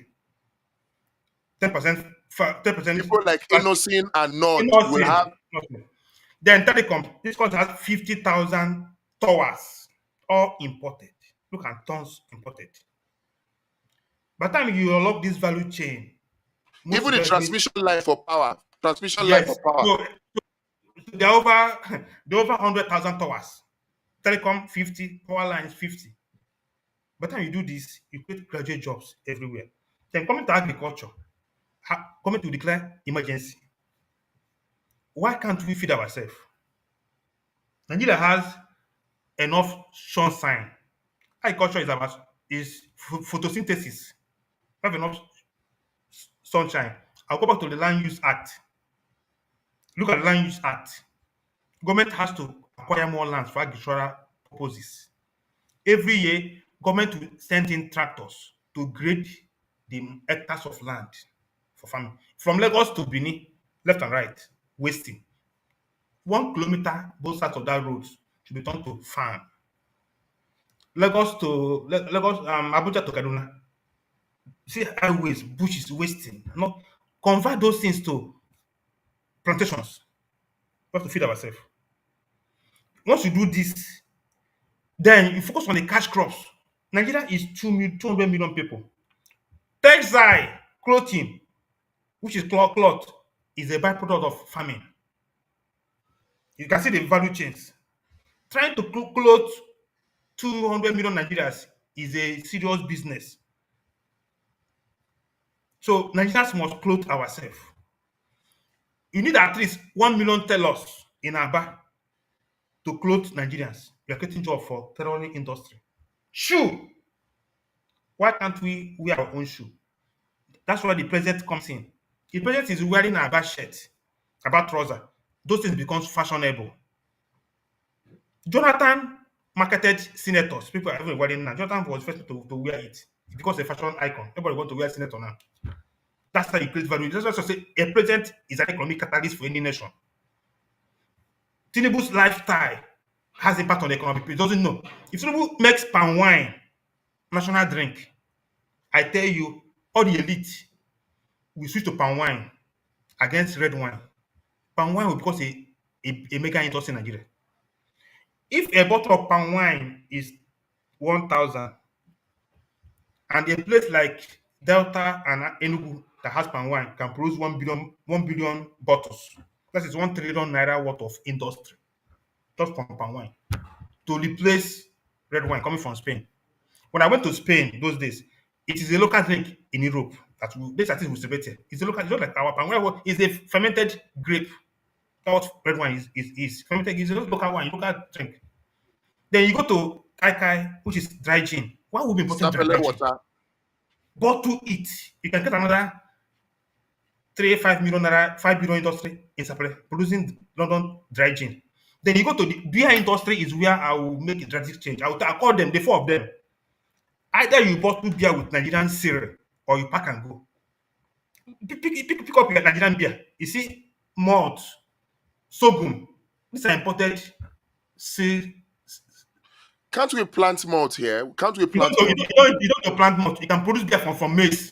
10%, 10% People like plastic. Innocent and Nod will Nothing. have. Nothing. Then telecom. This country has 50,000 towers, all imported. Look at tons imported. By the time you unlock this value chain, most Even the graduates, transmission line for power. Transmission line for yes. power. So they're over they're over 100,000 towers. Telecom 50, power lines 50. By the time you do this, you create graduate jobs everywhere. Then coming to agriculture, coming to declare emergency. Why can't we feed ourselves? Nigeria has enough sunshine. Agriculture is about is photosynthesis. We have enough sunshine. I'll go back to the Land Use Act. Look at the Land Use Act. Government has to acquire more land for agricultural purposes. Every year, government will send in tractors to grade the hectares of land for farming. From Lagos to Benin, left and right, wasting. 1 kilometer both sides of that road should be turned to farm. Lagos, Abuja to Kaduna. See highways, bushes wasting. No, convert those things to plantations. We have to feed ourselves. Once you do this, then you focus on the cash crops. Nigeria is 200 million people. Textile, clothing, which is cloth, is a byproduct of farming. You can see the value chains. Trying to clothe 200 million Nigerians is a serious business. So Nigerians must clothe ourselves. You need at least 1 million tailors in Aba to clothe Nigerians. We are creating job for tailoring industry. Shoe. Why can't we wear our own shoe? That's why the president comes in. The president is wearing a Aba shirt, Aba trouser. Those things becomes fashionable. Jonathan marketed senators. People are even wearing now. Jonathan was the first to wear it. It becomes a fashion icon. Everybody want to wear senator now. That's how you create value. That's why I say a president is an economic catalyst for any nation. Tinubu's lifestyle has impact on the economy. He doesn't know. If Tinubu makes palm wine national drink, I tell you, all the elite will switch to palm wine against red wine. Palm wine will become a mega industry in Nigeria. If a bottle of palm wine is 1,000 and a place like Delta and Enugu that has palm wine can produce 1 billion bottles, that is 1 trillion naira worth of industry just from palm wine to replace red wine coming from Spain. When I went to Spain those days, it is a local drink in Europe that this artist will celebrate here. It's a local, it's not like our palm wine. It's a fermented grape. That's what red wine is fermented. It's a local wine, local drink. Then you go to Kai Kai, which is dry gin. Why would be important Sapele dry gin? water. Bottle it. You can get another 5 million naira, 5 billion industry in Sapele producing London dry gin. Then you go to the beer industry is where I will make a drastic change. I call them the four of them. Either you bottle beer with Nigerian cereal or you pack and go. Pick up your Nigerian beer. You see, malt, sorghum. These are imported. See, Can't we plant malt here? Can't we you don't, plant you malt? don't, you don't, you don't plant malt. You can produce beer from maize.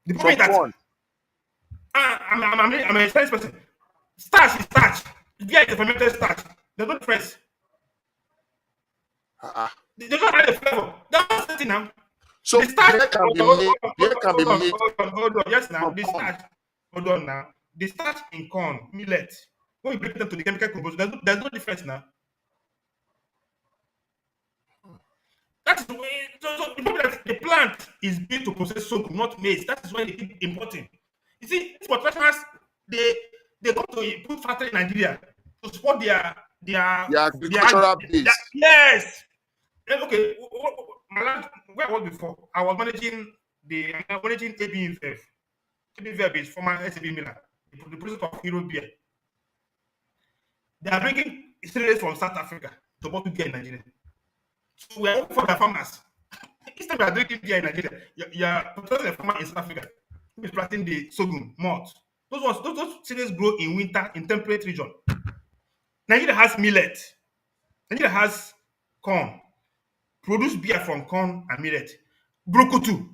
The problem From is that corn? I'm a experienced person. Starch is starch. Beer is a fermented starch. There's no difference. Uh-uh. They don't have the flavor. That's the thing now. So The starch. beer can be made. Beer can be made Hold on. Yes, now from the corn. starch. Hold on now. The starch in corn, millet. When you break it down to the chemical composition, there's no difference now. That is the way. So the problem that the plant is built to process sorghum, not maize. That is why they keep importing. You see, these multinationals, they they go to put factory in Nigeria to support The agricultural their base. yes. Okay, my last where I was before, I was managing ABVF. ABVF is former SAB Milan, the producer of Hero beer. They are bringing cereals from South Africa to bottle beer in Nigeria. So we are for the farmers. Instead of drinking beer in Nigeria, you're producing a farmer in South Africa who is planting the sorghum, malt. Those cereals grow in winter in temperate region. Nigeria has millet. Nigeria has corn. Produce beer from corn and millet. Brukutu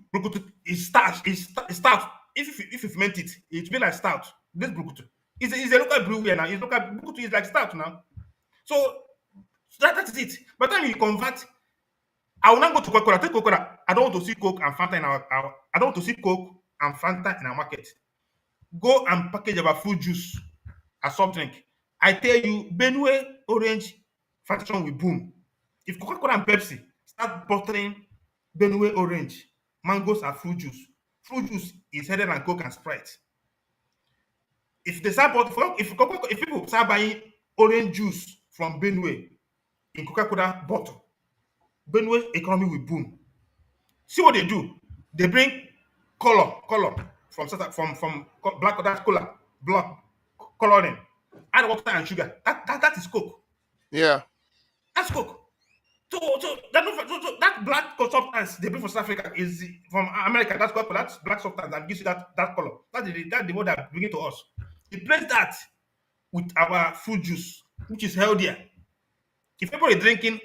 is starch. Is stout. If you ferment it, it will be like stout. This brukutu. It's a local brew here now. It's local brukutu is like stout now. So that is it. By the time you convert, I will not go to Coca-Cola. Take Coca-Cola. I don't want to see Coke and Fanta in our I don't want to see Coke and Fanta in our market. Go and package our fruit juice as soft drink. I tell you, Benue orange fashion will boom. If Coca-Cola and Pepsi start bottling Benue orange, mangoes and fruit juice is headed than Coke and Sprite. If they start if people start buying orange juice from Benue in Coca-Cola bottle, Benue economy will boom. See what they do. They bring color from black that color, black coloring, add water and sugar. That is Coke. Yeah. That's Coke. So that black substance they bring from South Africa is from America. That's called that's black substance that gives you that color. That's the word that bring it to us. Replace that with our fruit juice, which is healthier. If people are drinking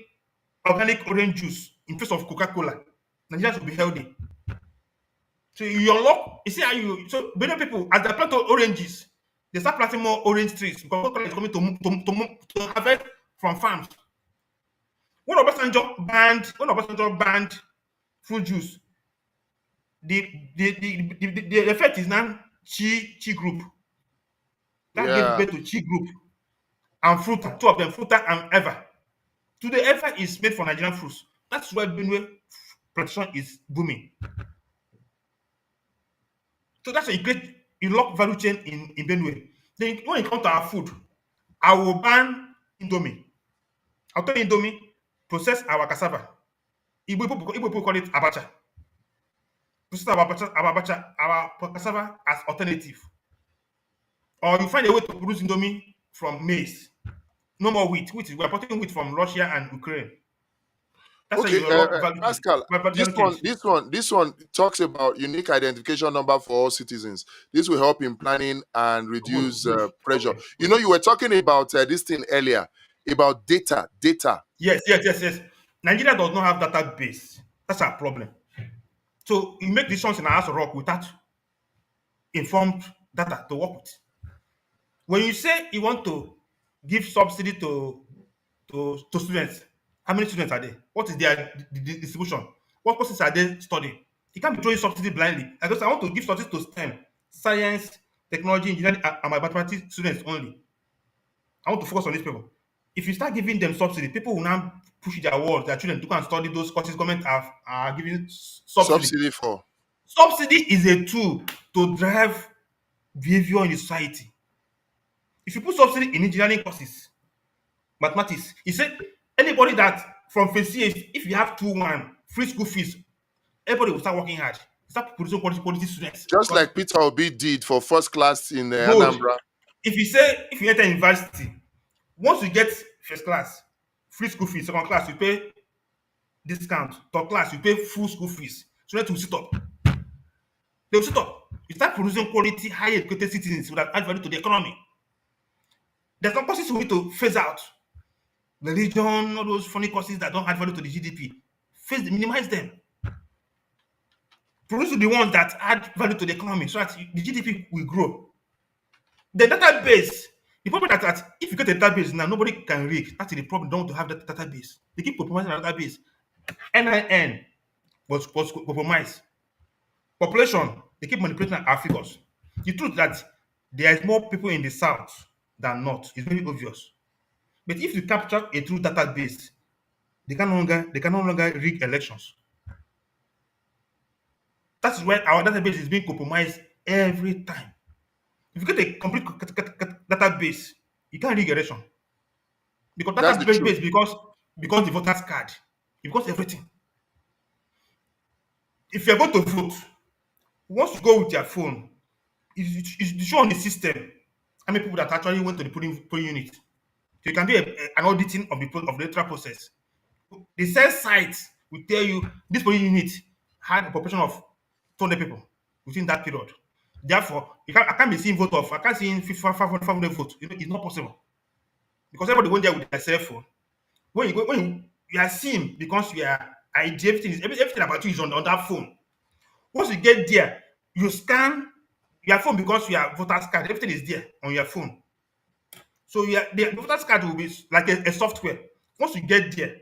organic orange juice in place of Coca-Cola, Nigerians will be healthy. So you unlock, you see how you so many people as they plant oranges, they start planting more orange trees because Coca-Cola is coming to harvest from farms. When Obasanjo banned fruit juice, the effect is now Chi group. That gave Yeah. birth to Chi group and Fruta, two of them, Fruta and Eva. Today, Eva is made for Nigerian fruits. That's why Benue production is booming. So that's why you lock value chain in Benue. Then when it comes to our food, I will ban Indomie. I'll tell Indomie, process our cassava. Igbo people call it abacha. Process our cassava as alternative. Or you find a way to produce Indomie from maize. No more wheat. We are importing wheat from Russia and Ukraine. That's why Okay, you unlock value chain. Pascal, this Value one, chains. this one, this one talks about unique identification number for all citizens. This will help in planning and reduce Good. pressure. Okay, You good. know, you were talking about this thing earlier about data. Yes. Nigeria does not have database. That's our problem. So you make decisions in a house of rock without informed data to work with. When you say you want to give subsidy to students, how many students are there? What is their distribution? What courses are they studying? You can't be throwing subsidy blindly. I just I want to give subsidy to STEM, science, technology, engineering, and my mathematics students only. I want to focus on these people. If you start giving them subsidy, people will now push their world, their children to go and study those courses government are giving subsidy. Subsidy for. Subsidy is a tool to drive behavior in the society. If you put subsidy in engineering courses, mathematics, he said anybody that from phase CS, if you have 2-1 free school fees, everybody will start working hard, start producing quality students. Just Because like Peter Obi did for first class in good, Anambra. if you enter university, once you get first class, free school fees, second class, you pay discount, third class, you pay full school fees. Students will sit up. They will sit up. You start producing quality, high educated citizens that add value to the economy. There's some courses we need to phase out. Religion, all those funny courses that don't add value to the GDP. Minimize them. Produce the ones that add value to the economy so that the GDP will grow. The database, the problem that if you get a database now, nobody can read. That's the problem. Don't want to have that database. They keep compromising the database. NIN was compromised. Population, they keep manipulating our figures. The truth that there is more people in the south than north is very obvious. But if you capture a true database, they can no longer rig elections. That's why our database is being compromised every time. If you get a complete database, you can't rig election because That's the truth. database because the voters card, because everything. If you're going to vote, once you go with your phone, it show on the system how many people that actually went to the polling unit. So you can do an auditing of of the electoral process. The sales site will tell you this polling unit had a population of 200 people within that period. Therefore, I can't be seeing vote of, I can't see 500 votes. It's not possible because everybody went there with their cell phone. When you go, you are seeing because you are ID, everything about you is on that phone. Once you get there, you scan your phone because you are voter's card. Everything is there on your phone. So the voter's card will be like a software. Once you get there,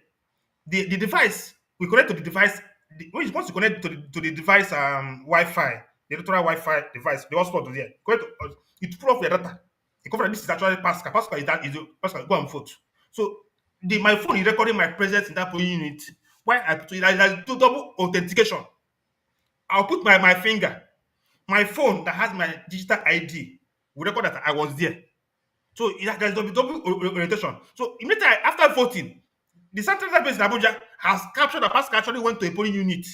the device we connect to the device. Once you connect to the device Wi-Fi, the electoral Wi-Fi device, the hotspot is there. Connect to, it pull off your data. It cover that this is actually Pascal. Pascal is that is Pascal go and vote. So my phone is recording my presence in that polling unit. Why I put it like double authentication. I'll put my finger. My phone that has my digital ID will record that I was there. So there's double orientation. So immediately after voting, the central database in Abuja has captured that Pascal actually went to a polling unit.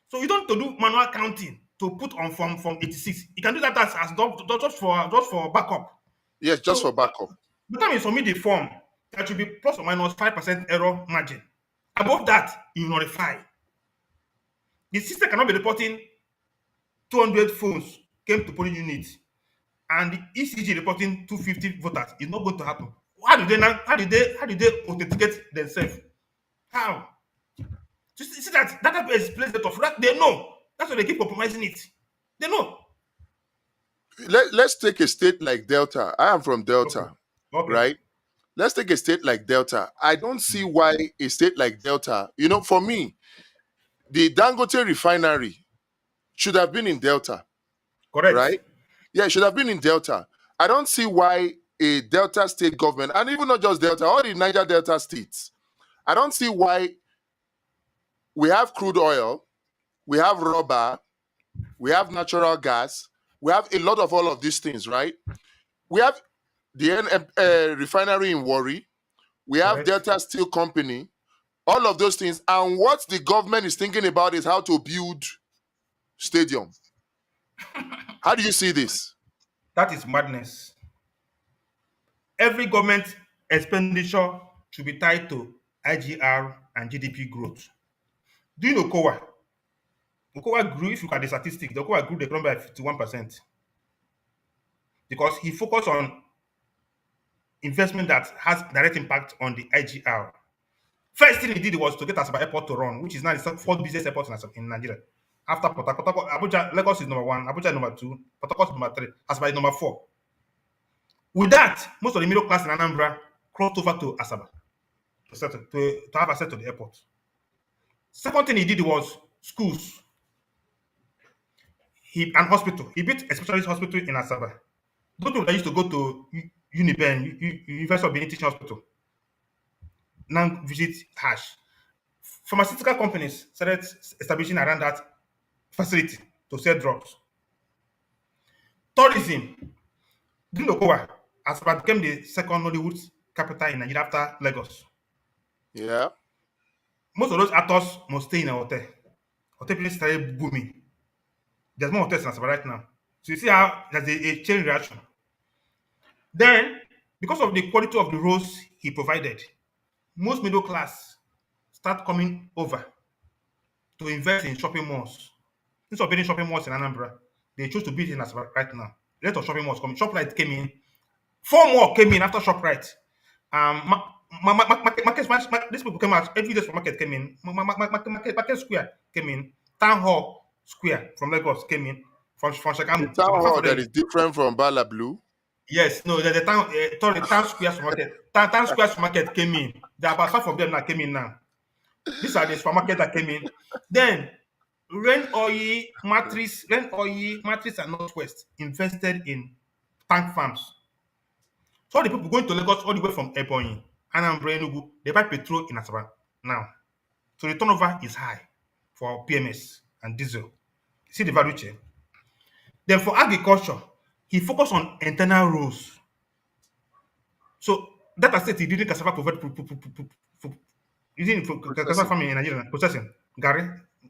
So you don't have to do manual counting to put on form 86. You can do that as just for backup. Yes, just for So backup. by the time you submit the form, that should be plus or minus 5% error margin. Above that, you notify. The system cannot be reporting 200 phones came to polling units and the ECG reporting 250 voters. It's not going to happen. How do they authenticate themselves? How? You see that database plays that of that they know. That's why they keep compromising it. They know. Let's take a state like Delta. I am from Okay. Delta, Okay. right? Let's take a state like Delta. I don't see why a state like Delta, for me, the Dangote refinery should have been in Delta, Correct. right? Yeah, it should have been in Delta. I don't see why a Delta state government, and even not just Delta, all the Niger Delta states, I don't see why we have crude oil, we have rubber, we have natural gas, we have a lot of all of these things, right? We have the refinery in Warri, we have Correct. Delta Steel Company, all of those things. And what the government is thinking about is how to build stadium. How do you see this? That is madness. Every government expenditure should be tied to IGR and GDP growth. Do you know COA? COA grew, if you look at the statistics, the COA grew the economy by 51% because he focused on investment that has direct impact on the IGR. First thing he did was to get Asaba Airport to run, which is now the fourth busiest airport in Nigeria. After Port Harcourt, Abuja, Lagos is number one, Abuja is number two, Port Harcourt is number three, Asaba is number four. With that, most of the middle class in Anambra crossed over to Asaba to have access to the airport. Second thing he did was schools. And hospital. He built a specialist hospital in Asaba. Those people that used to go to Uniben, University of Benin Teaching Hospital, now visit Hash. Pharmaceutical companies started establishing around that facility to sell drugs. Tourism. During Okowa, Asaba became the second Nollywood capital in Nigeria after Lagos. Yeah. Most of those actors must stay in a hotel. Hotel place started booming. There's more hotels in Asaba right now. So you see how there's a chain reaction. Then, because of the quality of the roads he provided, most middle class start coming over to invest in shopping malls. Instead of building shopping malls in Anambra, they chose to build in Asaba right now. A lot of shopping malls coming. ShopRite came in. Four more came in after ShopRite. These people came out. Every day from market came in. Market Square came in. Town Hall Square from Lagos came in. From The Shagamu. town About five hall of that them. is different from Bala Blue. Yes, no, the town square supermarket. Town square supermarket came in. There are about five of them that came in now. These are the supermarket that came in. Then Rain Oil, Matrix, and Northwest invested in tank farms. So all the people going to Lagos all the way from Ebonyi, Anambra, Enugu, they buy petrol in Asaba now. So the turnover is high for PMS and diesel. See the value chain. Then for agriculture, he focused on internal rows. So data state he didn't cassava provide using cassava Processing. farming in Nigeria processing Gary.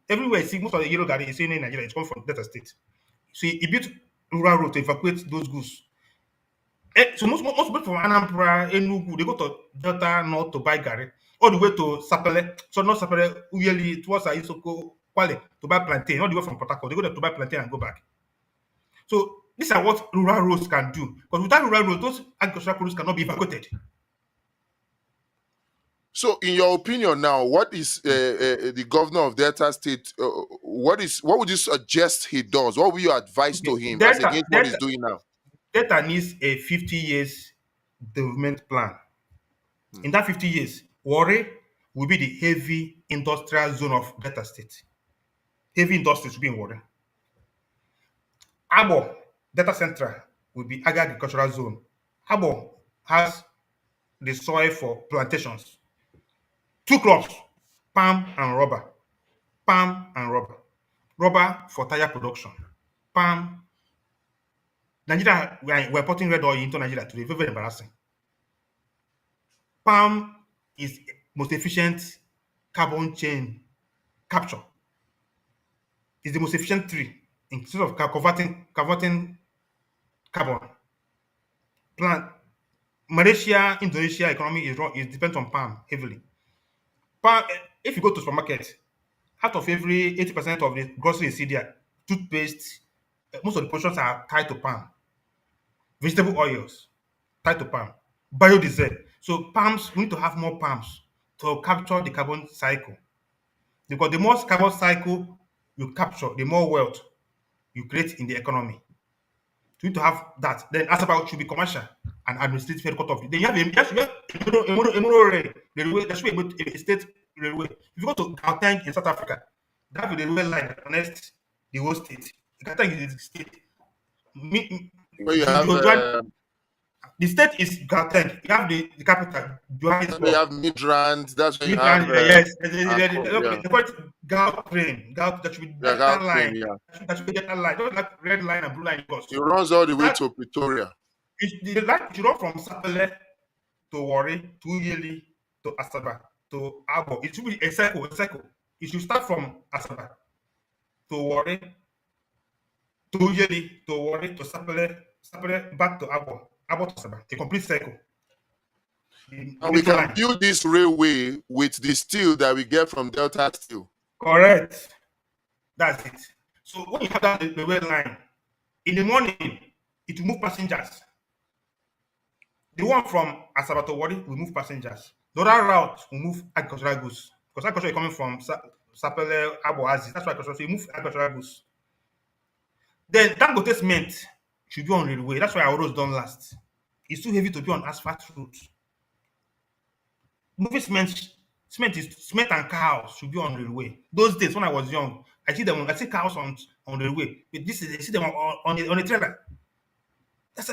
Everywhere you see most of the yellow Gary is seen in Nigeria, it's coming from data state. So he built rural road to evacuate those goods. So most people from Anambra, Enugu, they go to Delta North to buy Gary, all the way to Sapele. So not Sapele, Uyeli, towards Isoko, Kwale, to buy plantain, all the way from Port Harcourt. They go there to buy plantain and go back. So these are what rural roads can do. Because without rural roads, those agricultural produce cannot be evacuated. So, in your opinion, now, what is the governor of Delta State? What would you suggest he does? What will you advise to Okay. him as against what he's doing now? Delta needs a 50 years development plan. In that 50 years, Warri will be the heavy industrial zone of Delta State. Heavy industries will be in Warri. Abo, Delta Central, will be agricultural zone. Abo has the soil for plantations. Two crops, palm and rubber. Palm and rubber. Rubber for tire production. Palm. Nigeria, we're importing red oil into Nigeria today. Very, very embarrassing. Palm is most efficient carbon chain capture. It's the most efficient tree in terms of converting carbon. Plant. Malaysia, Indonesia economy is depends on palm heavily. Palm, if you go to supermarket, out of every 80% of the grocery you see there, toothpaste, most of the portions are tied to palm. Vegetable oils, tied to palm. Biodiesel. So palms, we need to have more palms to capture the carbon cycle. Because the more carbon cycle you capture, the more wealth you create in the economy. So you need to have that. Then Asaba should be commercial and administrative headquarters of it. Then you have a railway, there should be a state railway. If you go to Gauteng in South Africa, that will be the railway line that connects the whole state. Gauteng is the state. Where you have The state is Gauteng. You have the capital, Johannesburg. Midrand. That's where you have Midrand, yes. yeah. They call it Gout train. Gout, that should be Yeah, Delta Gauteng, line. yeah. That should be Delta line. Don't like red line and blue line goes. It runs all the way That to Pretoria. the line should run from Sapele to Warri to Yeli to Asaba to Abo. It should be a cycle, a cycle. It should start from Asaba to Warri to Yeli to Warri to Sapele, Sapele back to Abo, Abo to Asaba. A complete cycle. And we can build this railway with the steel that we get from Delta Steel. Correct. That's it. So when you have that railway line, in the morning, it will move passengers. The one from Asaba to Warri will move passengers. The other route will move agricultural goods. Because agriculture is coming from Sapele, Aboazi. That's why agriculture. So you move agricultural goods. Then Dangote cement should be on railway. That's why our roads don't last. It's too heavy to be on asphalt roads. Moving cement and cows should be on railway. Those days when I was young, I see cows on railway. But this is I see them on a trailer. It's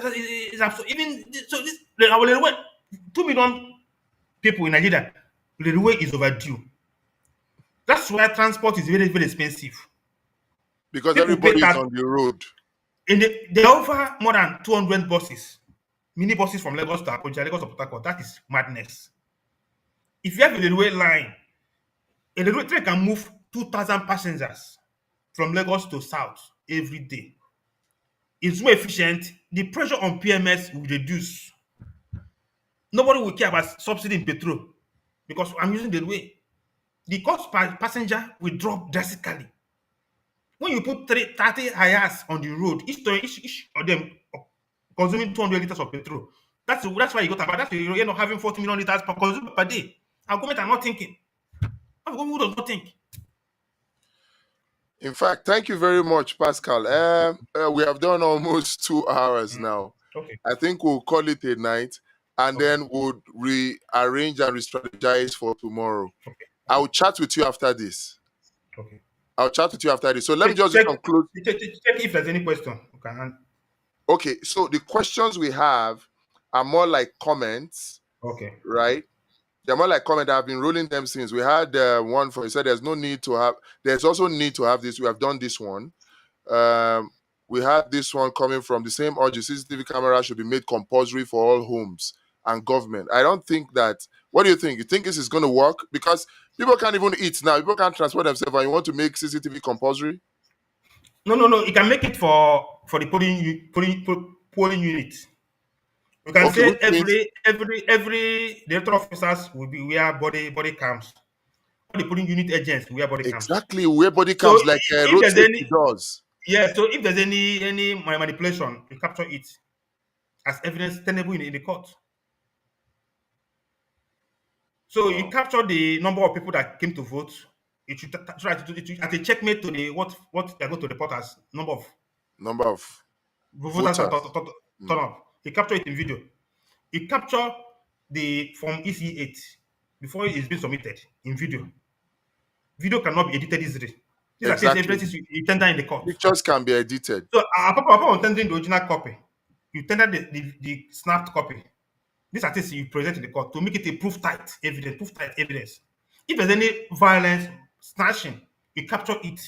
absolute. Even so, our railway, 2 million people in Nigeria, railway is overdue. That's why transport is very, very expensive. Because People everybody is on the road. They offer more than 200 buses, mini buses from Lagos to Abuja, Lagos to Port Harcourt. That is madness. If you have a railway line, a railway train can move 2,000 passengers from Lagos to South every day. It's more efficient. The pressure on PMS will reduce. Nobody will care about subsidy in petrol because I'm using the railway. The cost per passenger will drop drastically. When you put 30 hires on the road, each of them consuming 200 liters of petrol. That's why you got about that. You end up having 40 million liters per consumer per day. Our government are not thinking. Our government does not think. In fact, thank you very much, Pascal. We have done almost 2 hours now. Okay. I think we'll call it a night, and then we'll rearrange and re-strategize for tomorrow. Okay. I'll chat with you after this. Okay. I'll chat with you after this. So let me just conclude. Check if there's any question. Okay, so the questions we have are more like comments. Okay. Right? They're more like comments. I've been rolling them since. We had one for you said there's also need to have this. We have done this one. We had this one coming from the same urge. CCTV camera should be made compulsory for all homes and government. I don't think that. What do you think? You think this is going to work? Because people can't even eat now. People can't transport themselves, and you want to make CCTV compulsory? No. You can make it for the polling unit. You can Okay, say which means every the electoral officers will be wear body cams. All the polling unit agents will wear body cams. exactly where body So comes like if road there's safety any does. yeah, so if there's any manipulation, you capture it as evidence tenable in the court. So you Wow. capture the number of people that came to vote. It should try to at a checkmate to the what they're going to report as number of Number of voters that voters. turn Mm. up. He capture it in video. He capture the Form EC8 before it's been submitted in video. Video cannot be edited easily. These are things Exactly. evidences you tender in the court. Pictures can be edited. So upon tendering the original copy, you tender the snapped copy. These are things you present in the court to make it a proof tight evidence. If there's any violence, snatching, you capture it